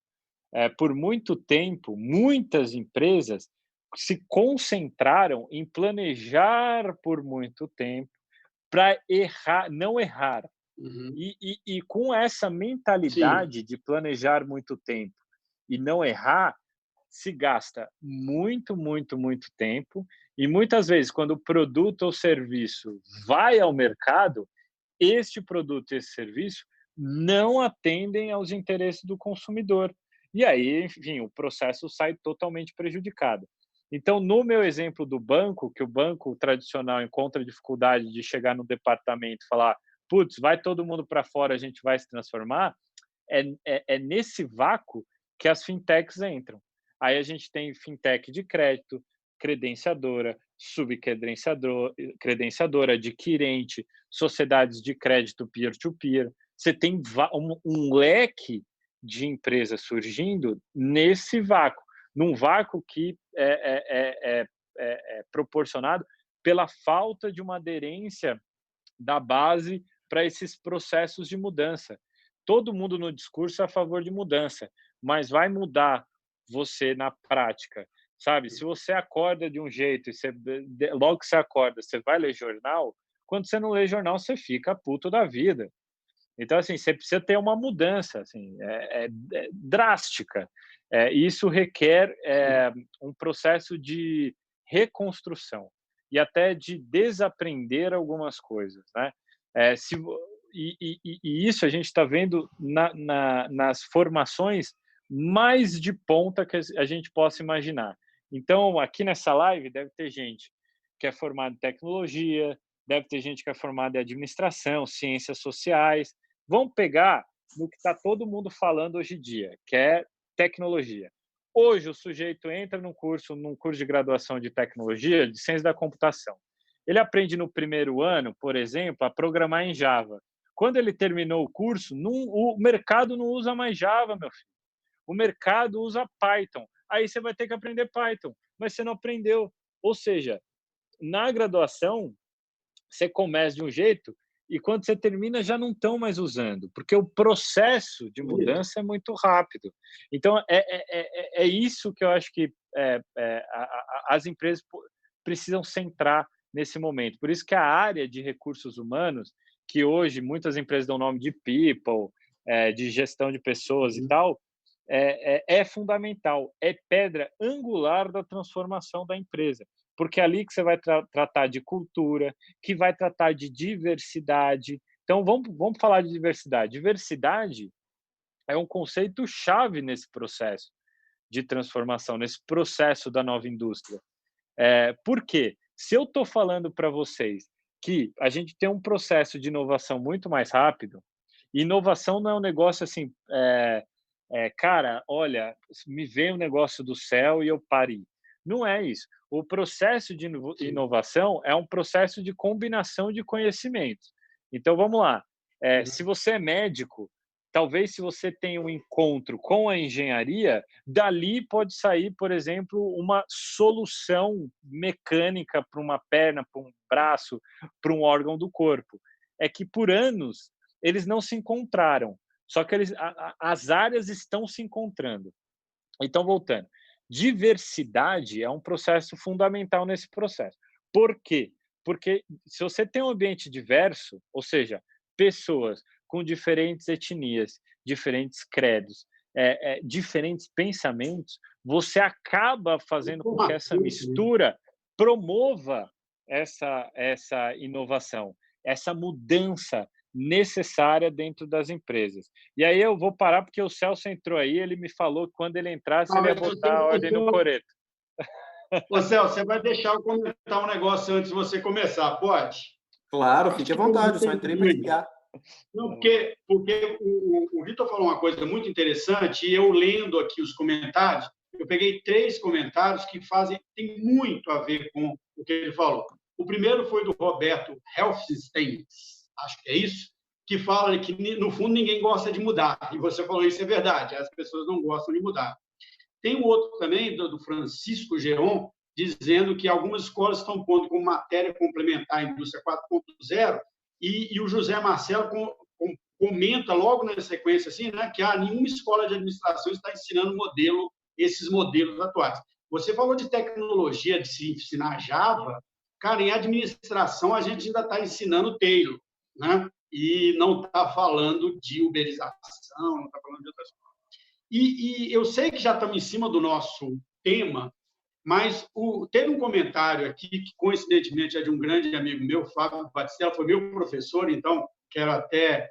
Por muito tempo, muitas empresas se concentraram em planejar por muito tempo para não errar. E com essa mentalidade Sim. de planejar muito tempo e não errar, se gasta muito, muito, muito tempo. E muitas vezes, quando o produto ou serviço vai ao mercado, este produto e esse serviço não atendem aos interesses do consumidor. E aí, enfim, o processo sai totalmente prejudicado. Então, no meu exemplo do banco, que o banco tradicional encontra dificuldade de chegar no departamento e falar, putz, vai todo mundo para fora, a gente vai se transformar, é nesse vácuo que as fintechs entram. Aí a gente tem fintech de crédito, credenciadora, subcredenciadora, adquirente, sociedades de crédito peer-to-peer. Você tem um leque de empresas surgindo nesse vácuo, num vácuo que é proporcionado pela falta de uma aderência da base para esses processos de mudança. todo mundo no discurso é a favor de mudança, mas vai mudar você na prática, sabe? Se você acorda de um jeito e logo que você acorda, você vai ler jornal, quando você não lê jornal, você fica puto da vida. Então, assim, você precisa ter uma mudança, assim, drástica. Isso requer um processo de reconstrução e até de desaprender algumas coisas, né? E isso a gente está vendo nas formações mais de ponta que a gente possa imaginar. Então, aqui nessa live deve ter gente que é formada em tecnologia, deve ter gente que é formada em administração, ciências sociais. Vamos pegar no que está todo mundo falando hoje em dia, que é tecnologia. Hoje, o sujeito entra num curso de graduação de tecnologia, de ciência da computação. Ele aprende no primeiro ano, por exemplo, a programar em Java. Quando ele terminou o curso, o mercado não usa mais Java, meu filho. O mercado usa Python. Aí você vai ter que aprender Python, mas você não aprendeu. Ou seja, na graduação, você começa de um jeito e quando você termina já não estão mais usando, porque o processo de mudança é muito rápido. Então, é isso que eu acho que as empresas precisam centrar nesse momento. Por isso que a área de recursos humanos, que hoje muitas empresas dão nome de people, de gestão de pessoas e tal, é fundamental, é pedra angular da transformação da empresa, porque é ali que você vai tratar de cultura, que vai tratar de diversidade. Então, vamos falar de diversidade. Diversidade é um conceito chave nesse processo de transformação, nesse processo da nova indústria. Por quê? Se eu estou falando para vocês que a gente tem um processo de inovação muito mais rápido, inovação não é um negócio assim, cara, olha, me veio um negócio do céu e eu parei. Não é isso. O processo de inovação é um processo de combinação de conhecimentos. Então, vamos lá. Se você é médico, talvez se você tenha um encontro com a engenharia, dali pode sair, por exemplo, uma solução mecânica para uma perna, para um braço, para um órgão do corpo. É que por anos eles não se encontraram, só que as áreas estão se encontrando. Então, voltando, diversidade é um processo fundamental nesse processo. Por quê? Porque se você tem um ambiente diverso, ou seja, pessoas com diferentes etnias, diferentes credos, diferentes pensamentos, você acaba fazendo com que essa mistura promova essa inovação, essa mudança necessária dentro das empresas. E aí eu vou parar porque o Celso entrou aí, ele me falou que quando ele entrasse ele ia botar a ordem no coreto. Ô, Celso, você vai deixar eu comentar um negócio antes de você começar, pode? Claro, fique à vontade, eu só entrei para ligar. Não, porque o Vitor falou uma coisa muito interessante e eu lendo aqui os comentários, eu peguei 3 comentários que tem muito a ver com o que ele falou. O primeiro foi do Roberto Helfstein, acho que é isso, que fala que, no fundo, ninguém gosta de mudar. E você falou isso, é verdade, as pessoas não gostam de mudar. Tem um outro também, do Francisco Geron, dizendo que algumas escolas estão pondo como matéria complementar a indústria 4.0, e o José Marcelo comenta logo na sequência assim, né, que nenhuma escola de administração está ensinando esses modelos atuais. Você falou de tecnologia, de se ensinar Java. Cara, em administração, a gente ainda está ensinando Taylor, né? E não está falando de uberização, não está falando de outras coisas. E eu sei que já estamos em cima do nosso tema, mas teve um comentário aqui que, coincidentemente, é de um grande amigo meu, Fábio Batistella, foi meu professor, então quero até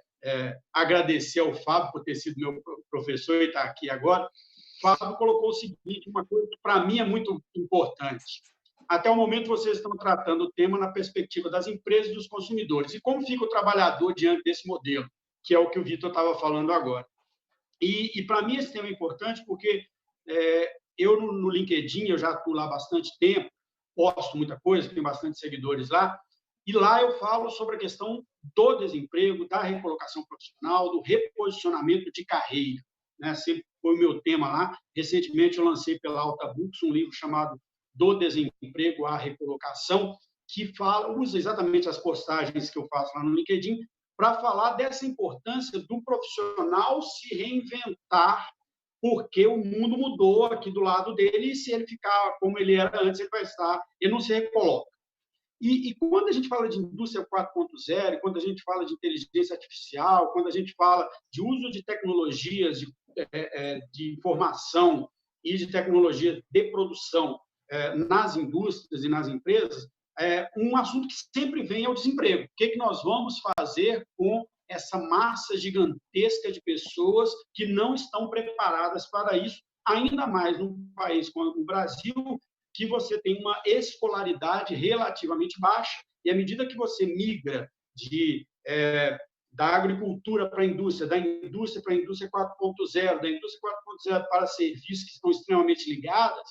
agradecer ao Fábio por ter sido meu professor e estar aqui agora. O Fábio colocou o seguinte, uma coisa que, para mim, é muito importante. Até o momento, vocês estão tratando o tema na perspectiva das empresas e dos consumidores. E como fica o trabalhador diante desse modelo, que é o que o Vitor estava falando agora. E para mim, esse tema é importante porque eu, no LinkedIn, eu já atuo lá há bastante tempo, posto muita coisa, tenho bastante seguidores lá, e lá eu falo sobre a questão do desemprego, da recolocação profissional, do reposicionamento de carreira, né? Sempre foi o meu tema lá. Recentemente, eu lancei pela Alta Books um livro chamado Do Desemprego à Recolocação, que usa exatamente as postagens que eu faço lá no LinkedIn para falar dessa importância do profissional se reinventar, porque o mundo mudou aqui do lado dele, e se ele ficar como ele era antes, ele não se recoloca. E quando a gente fala de indústria 4.0, quando a gente fala de inteligência artificial, quando a gente fala de uso de tecnologias de informação e de tecnologia de produção nas indústrias e nas empresas, um assunto que sempre vem é o desemprego. O que nós vamos fazer com essa massa gigantesca de pessoas que não estão preparadas para isso, ainda mais num país como o Brasil, que você tem uma escolaridade relativamente baixa, e à medida que você migra da agricultura para a indústria, da indústria para a indústria 4.0, da indústria 4.0 para serviços que estão extremamente ligadas,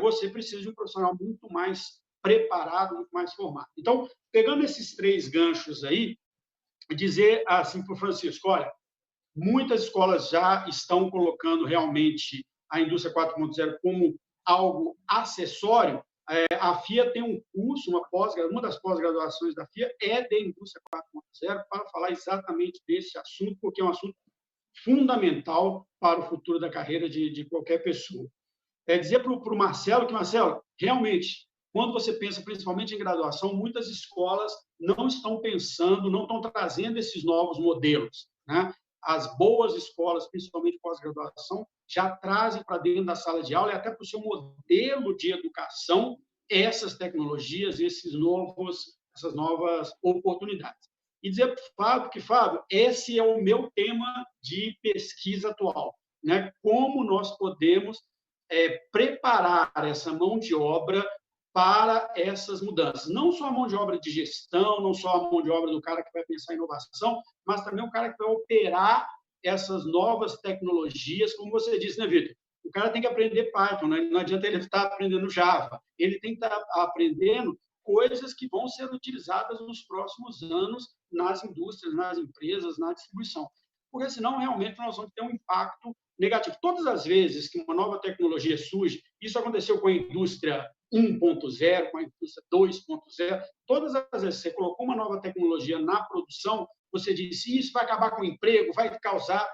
você precisa de um profissional muito mais preparado, muito mais formado. Então, pegando esses 3 ganchos aí, dizer assim para o Francisco, olha, muitas escolas já estão colocando realmente a indústria 4.0 como algo acessório. A FIA tem um curso, uma das pós-graduações da FIA é de indústria 4.0, para falar exatamente desse assunto, porque é um assunto fundamental para o futuro da carreira de qualquer pessoa. Dizer para o Marcelo que, Marcelo, realmente, quando você pensa principalmente em graduação, muitas escolas não estão pensando, não estão trazendo esses novos modelos, né? As boas escolas, principalmente pós-graduação, já trazem para dentro da sala de aula e até para o seu modelo de educação essas tecnologias, essas novas oportunidades. E dizer para o Fábio que, Fábio, esse é o meu tema de pesquisa atual, né? Como nós podemos preparar essa mão de obra para essas mudanças. Não só a mão de obra de gestão, não só a mão de obra do cara que vai pensar em inovação, mas também o cara que vai operar essas novas tecnologias, como você disse, né, Vitor? O cara tem que aprender Python, né? Não adianta ele estar aprendendo Java. Ele tem que estar aprendendo coisas que vão ser utilizadas nos próximos anos nas indústrias, nas empresas, na distribuição. Porque senão, realmente, nós vamos ter um impacto negativo. Todas as vezes que uma nova tecnologia surge, isso aconteceu com a indústria 1.0, com a indústria 2.0, todas as vezes que você colocou uma nova tecnologia na produção, você disse, isso vai acabar com o emprego, vai causar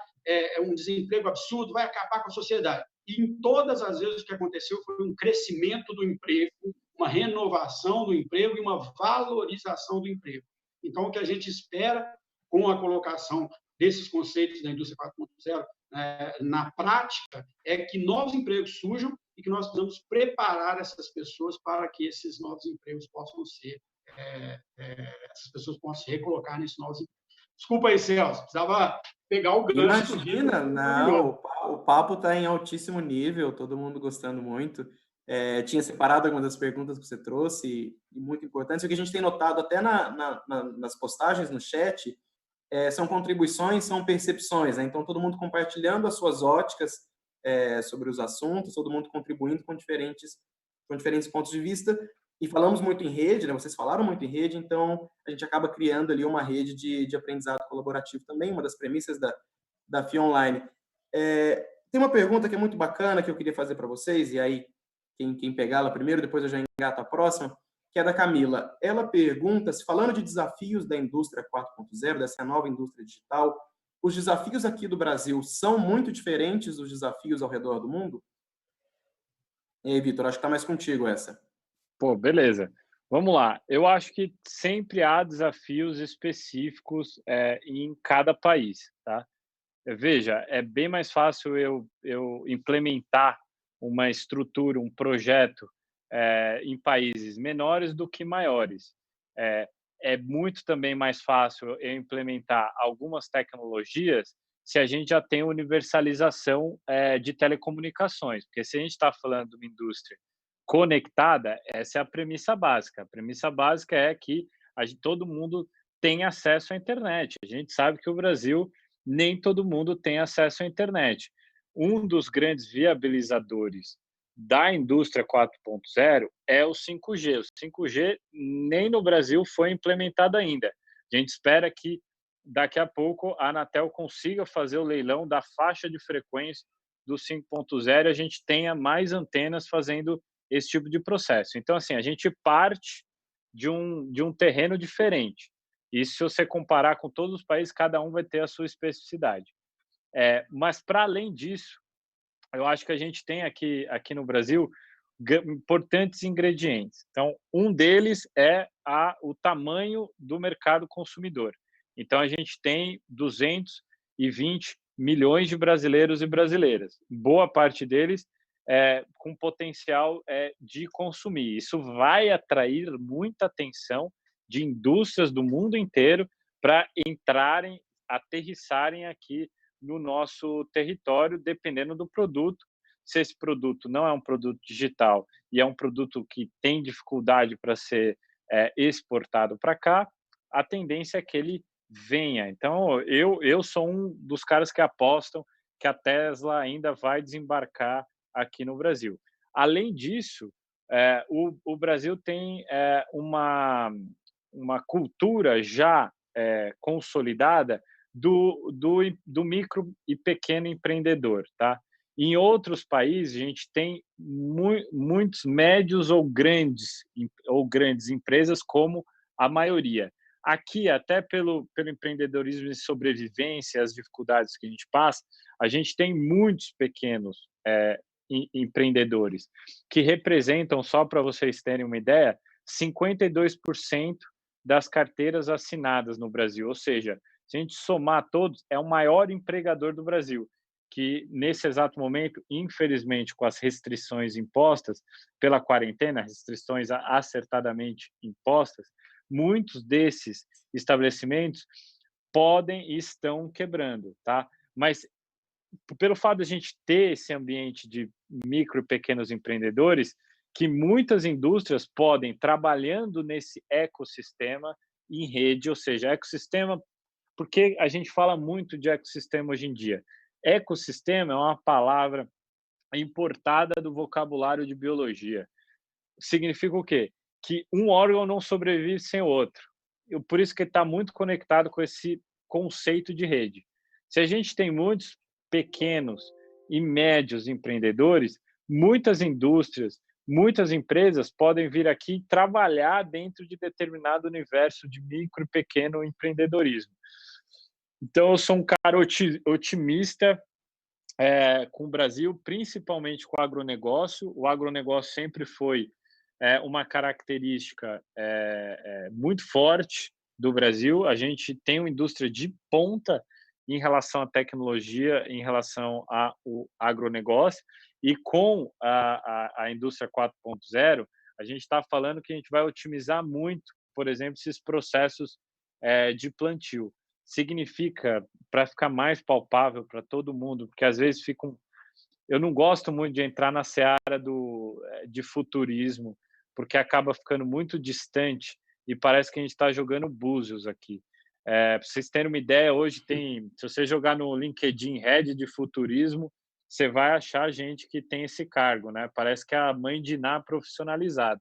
um desemprego absurdo, vai acabar com a sociedade. E em todas as vezes o que aconteceu foi um crescimento do emprego, uma renovação do emprego e uma valorização do emprego. Então, o que a gente espera com a colocação desses conceitos da indústria 4.0 na prática é que novos empregos surjam e que nós precisamos preparar essas pessoas para que esses novos empregos possam ser, essas pessoas possam se recolocar nesses novos empregos. Desculpa aí, Celso, precisava pegar o gancho. Imagina, não, o papo está em altíssimo nível, todo mundo gostando muito. Tinha separado algumas das perguntas que você trouxe, e muito importantes. O que a gente tem notado até nas postagens no chat são contribuições, são percepções, né? Então, todo mundo compartilhando as suas óticas sobre os assuntos, todo mundo contribuindo com diferentes pontos de vista. E falamos muito em rede, né? Vocês falaram muito em rede, então a gente acaba criando ali uma rede de aprendizado colaborativo também, uma das premissas da FIA Online. Tem uma pergunta que é muito bacana que eu queria fazer para vocês, e aí quem pegá-la primeiro, depois eu já engato a próxima, que é da Camila. Ela pergunta se, falando de desafios da indústria 4.0, dessa nova indústria digital, os desafios aqui do Brasil são muito diferentes dos desafios ao redor do mundo? E aí, Vitor, acho que está mais contigo essa. Pô, beleza. Vamos lá. Eu acho que sempre há desafios específicos em cada país, tá? Veja, é bem mais fácil eu implementar uma estrutura, um projeto em países menores do que maiores. É muito também mais fácil eu implementar algumas tecnologias se a gente já tem universalização de telecomunicações, porque se a gente está falando de uma indústria conectada, essa é a premissa básica. A premissa básica é que todo mundo tem acesso à internet. A gente sabe que o Brasil, nem todo mundo tem acesso à internet. Um dos grandes viabilizadores da indústria 4.0 é o 5G. O 5G nem no Brasil foi implementado ainda. A gente espera que daqui a pouco a Anatel consiga fazer o leilão da faixa de frequência do 5.0 e a gente tenha mais antenas fazendo esse tipo de processo. Então, assim, a gente parte de um terreno diferente. Isso se você comparar com todos os países, cada um vai ter a sua especificidade. Mas, para além disso, eu acho que a gente tem aqui no Brasil importantes ingredientes. Então, um deles é o tamanho do mercado consumidor. Então, a gente tem 220 milhões de brasileiros e brasileiras. Boa parte deles com potencial de consumir. Isso vai atrair muita atenção de indústrias do mundo inteiro para entrarem, aterrissarem aqui no nosso território, dependendo do produto. Se esse produto não é um produto digital e é um produto que tem dificuldade para ser exportado para cá, a tendência é que ele venha. Então, eu sou um dos caras que apostam que a Tesla ainda vai desembarcar aqui no Brasil. Além disso, o Brasil tem uma cultura já consolidada do micro e pequeno empreendedor, tá? Em outros países, a gente tem muitos médios ou grandes empresas, como a maioria. Aqui, até pelo empreendedorismo de sobrevivência, as dificuldades que a gente passa, a gente tem muitos pequenos empreendedores, que representam, só para vocês terem uma ideia, 52% das carteiras assinadas no Brasil. Ou seja, se a gente somar todos, é o maior empregador do Brasil, que nesse exato momento, infelizmente, com as restrições impostas pela quarentena, restrições acertadamente impostas, muitos desses estabelecimentos podem e estão quebrando, tá? Mas pelo fato de a gente ter esse ambiente de micro e pequenos empreendedores, que muitas indústrias podem, trabalhando nesse ecossistema em rede, ou seja, ecossistema, porque a gente fala muito de ecossistema hoje em dia. Ecossistema é uma palavra importada do vocabulário de biologia. Significa o quê? Que um órgão não sobrevive sem o outro. Por isso que está muito conectado com esse conceito de rede. Se a gente tem muitos pequenos e médios empreendedores, muitas indústrias, muitas empresas podem vir aqui trabalhar dentro de determinado universo de micro e pequeno empreendedorismo. Então, eu sou um cara otimista com o Brasil, principalmente com o agronegócio. O agronegócio sempre foi uma característica muito forte do Brasil. A gente tem uma indústria de ponta em relação à tecnologia, em relação ao agronegócio, e com a indústria 4.0, a gente está falando que a gente vai otimizar muito, por exemplo, esses processos de plantio. Significa, para ficar mais palpável para todo mundo, porque às vezes eu não gosto muito de entrar na seara de futurismo, porque acaba ficando muito distante e parece que a gente está jogando búzios aqui. Para vocês terem uma ideia, hoje se você jogar no LinkedIn Head de futurismo, você vai achar gente que tem esse cargo, né? Parece que é a mãe de Iná profissionalizada.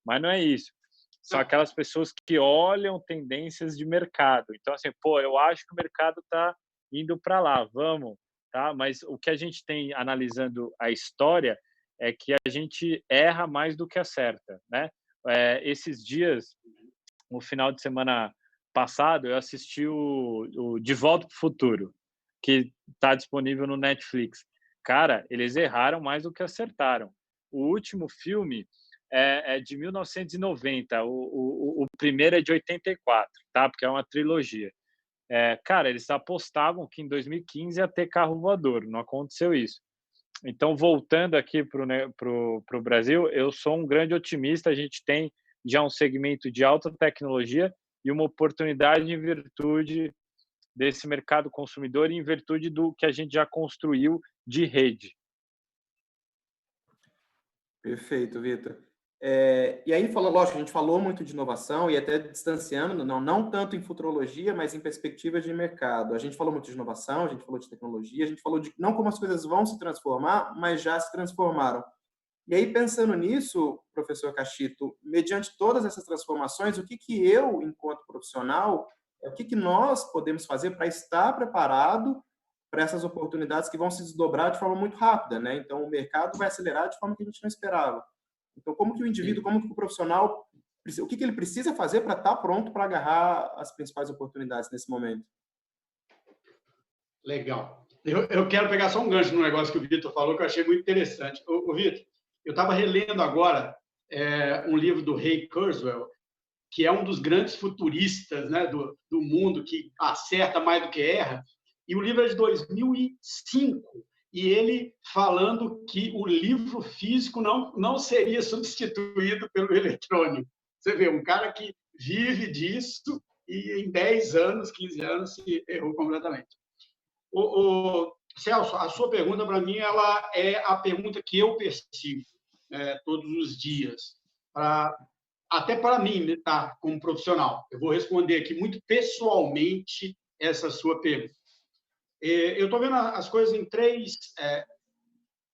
Mas não é isso. São aquelas pessoas que olham tendências de mercado. Então, assim, eu acho que o mercado está indo para lá, vamos, tá? Mas o que a gente tem analisando a história é que a gente erra mais do que acerta, né? Esses dias, no final de semana passado, eu assisti o De Volta para o Futuro, que está disponível no Netflix. Cara, eles erraram mais do que acertaram. O último filme é de 1990, o primeiro é de 84, tá? Porque é uma trilogia. Cara, eles apostavam que em 2015 ia ter carro voador, não aconteceu isso. Então, voltando aqui pro Brasil, eu sou um grande otimista, a gente tem já um segmento de alta tecnologia e uma oportunidade em virtude desse mercado consumidor e em virtude do que a gente já construiu de rede. Perfeito, Vitor. E aí, lógico, a gente falou muito de inovação e até distanciando, não tanto em futurologia, mas em perspectivas de mercado. A gente falou muito de inovação, a gente falou de tecnologia, a gente falou de não como as coisas vão se transformar, mas já se transformaram. E aí, pensando nisso, professor Cachito, mediante todas essas transformações, o que eu, enquanto profissional, o que nós podemos fazer para estar preparado para essas oportunidades que vão se desdobrar de forma muito rápida, né? Então, o mercado vai acelerar de forma que a gente não esperava. Então, como que o indivíduo, como que o profissional O que ele precisa fazer para estar pronto para agarrar as principais oportunidades nesse momento? Legal. Eu quero pegar só um gancho no negócio que o Vitor falou, que eu achei muito interessante. Vitor, eu estava relendo agora um livro do Ray Kurzweil, que é um dos grandes futuristas, né, do mundo, que acerta mais do que erra, e o livro é de 2005, e ele falando que o livro físico não seria substituído pelo eletrônico. Você vê, um cara que vive disso e em 10 anos, 15 anos, se errou completamente. Celso, a sua pergunta, para mim, ela é a pergunta que eu persigo todos os dias, até para mim, tá, como profissional. Eu vou responder aqui muito pessoalmente essa sua pergunta. Eu estou vendo as coisas em 3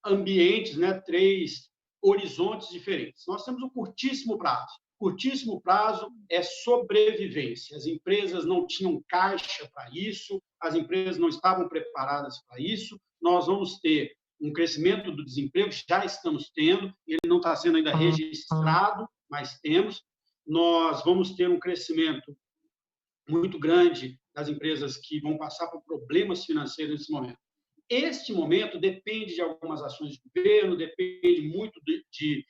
ambientes, né, 3 horizontes diferentes. Nós temos um curtíssimo prazo. Curtíssimo prazo é sobrevivência. As empresas não tinham caixa para isso, as empresas não estavam preparadas para isso. Nós vamos ter um crescimento do desemprego, já estamos tendo, ele não está sendo ainda registrado, mas temos. Nós vamos ter um crescimento muito grande das empresas que vão passar por problemas financeiros nesse momento. Este momento depende de algumas ações de governo, depende muito de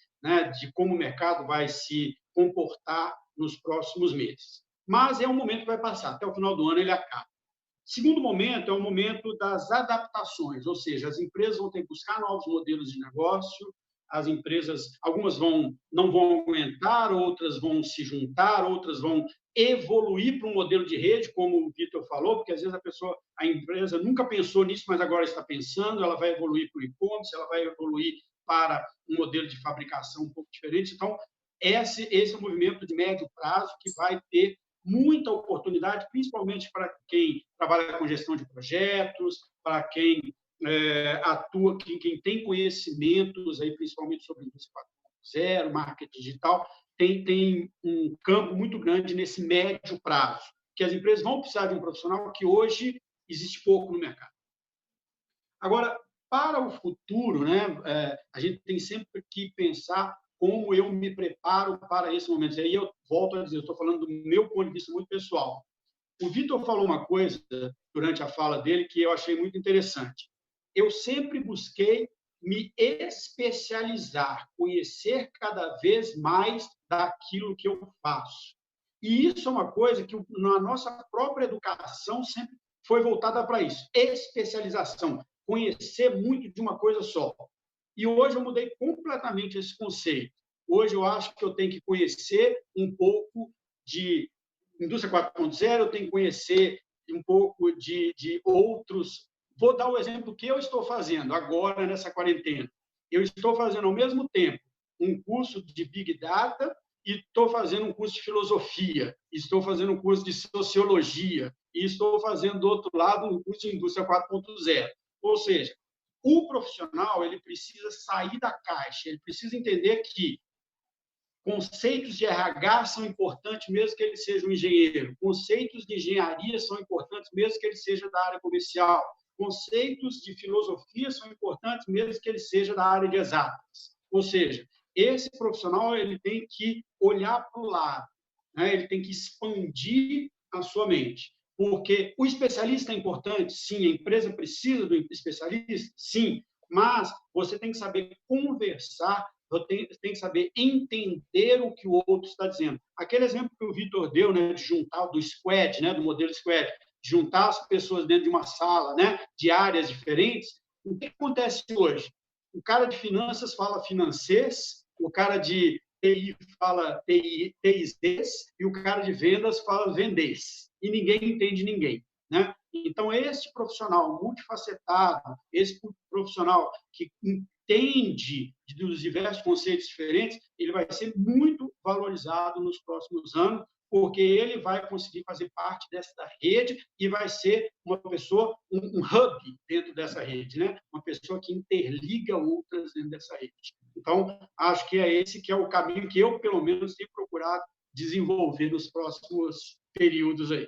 como o mercado vai se comportar nos próximos meses. Mas é um momento que vai passar, até o final do ano ele acaba. Segundo momento é o momento das adaptações, ou seja, as empresas vão ter que buscar novos modelos de negócio, as empresas, algumas não vão aguentar, outras vão se juntar, outras vão evoluir para um modelo de rede, como o Vitor falou, porque às vezes a empresa nunca pensou nisso, mas agora está pensando, ela vai evoluir para o e-commerce, ela vai evoluir para um modelo de fabricação um pouco diferente. Então, esse é um movimento de médio prazo que vai ter muita oportunidade, principalmente para quem trabalha com gestão de projetos, para quem atua, quem tem conhecimentos, aí, principalmente sobre indústria 4.0, marketing digital, tem um campo muito grande nesse médio prazo, que as empresas vão precisar de um profissional que hoje existe pouco no mercado. Agora, para o futuro, né, a gente tem sempre que pensar como eu me preparo para esse momento. E aí eu volto a dizer, eu estou falando do meu ponto de vista muito pessoal. O Vitor falou uma coisa durante a fala dele que eu achei muito interessante. Eu sempre busquei me especializar, conhecer cada vez mais daquilo que eu faço. E isso é uma coisa que na nossa própria educação sempre foi voltada para isso, especialização, conhecer muito de uma coisa só. E hoje eu mudei completamente esse conceito. Hoje eu acho que eu tenho que conhecer um pouco de indústria 4.0, eu tenho que conhecer um pouco de outros. Vou dar o exemplo que eu estou fazendo agora nessa quarentena. Eu estou fazendo ao mesmo tempo um curso de Big Data e estou fazendo um curso de filosofia, estou fazendo um curso de sociologia e estou fazendo, do outro lado, um curso de indústria 4.0. Ou seja, o profissional ele precisa sair da caixa, ele precisa entender que conceitos de RH são importantes mesmo que ele seja um engenheiro, conceitos de engenharia são importantes mesmo que ele seja da área comercial, conceitos de filosofia são importantes mesmo que ele seja da área de exatas. Ou seja, esse profissional ele tem que olhar para o lado, né? Ele tem que expandir a sua mente. Porque o especialista é importante, sim, a empresa precisa do especialista, sim, mas você tem que saber conversar, você tem que saber entender o que o outro está dizendo. Aquele exemplo que o Vitor deu, né, de juntar do squad, né, do modelo squad, de juntar as pessoas dentro de uma sala, né, de áreas diferentes, o que acontece hoje? O cara de finanças fala financês, o cara de TI fala TIs, e o cara de vendas fala vendês. E ninguém entende ninguém, né? Então, esse profissional multifacetado, esse profissional que entende dos diversos conceitos diferentes, ele vai ser muito valorizado nos próximos anos, porque ele vai conseguir fazer parte dessa rede e vai ser uma pessoa, um hub dentro dessa rede, né? Uma pessoa que interliga outras dentro dessa rede. Então, acho que é esse que é o caminho que eu, pelo menos, tenho procurado desenvolver nos próximos períodos aí.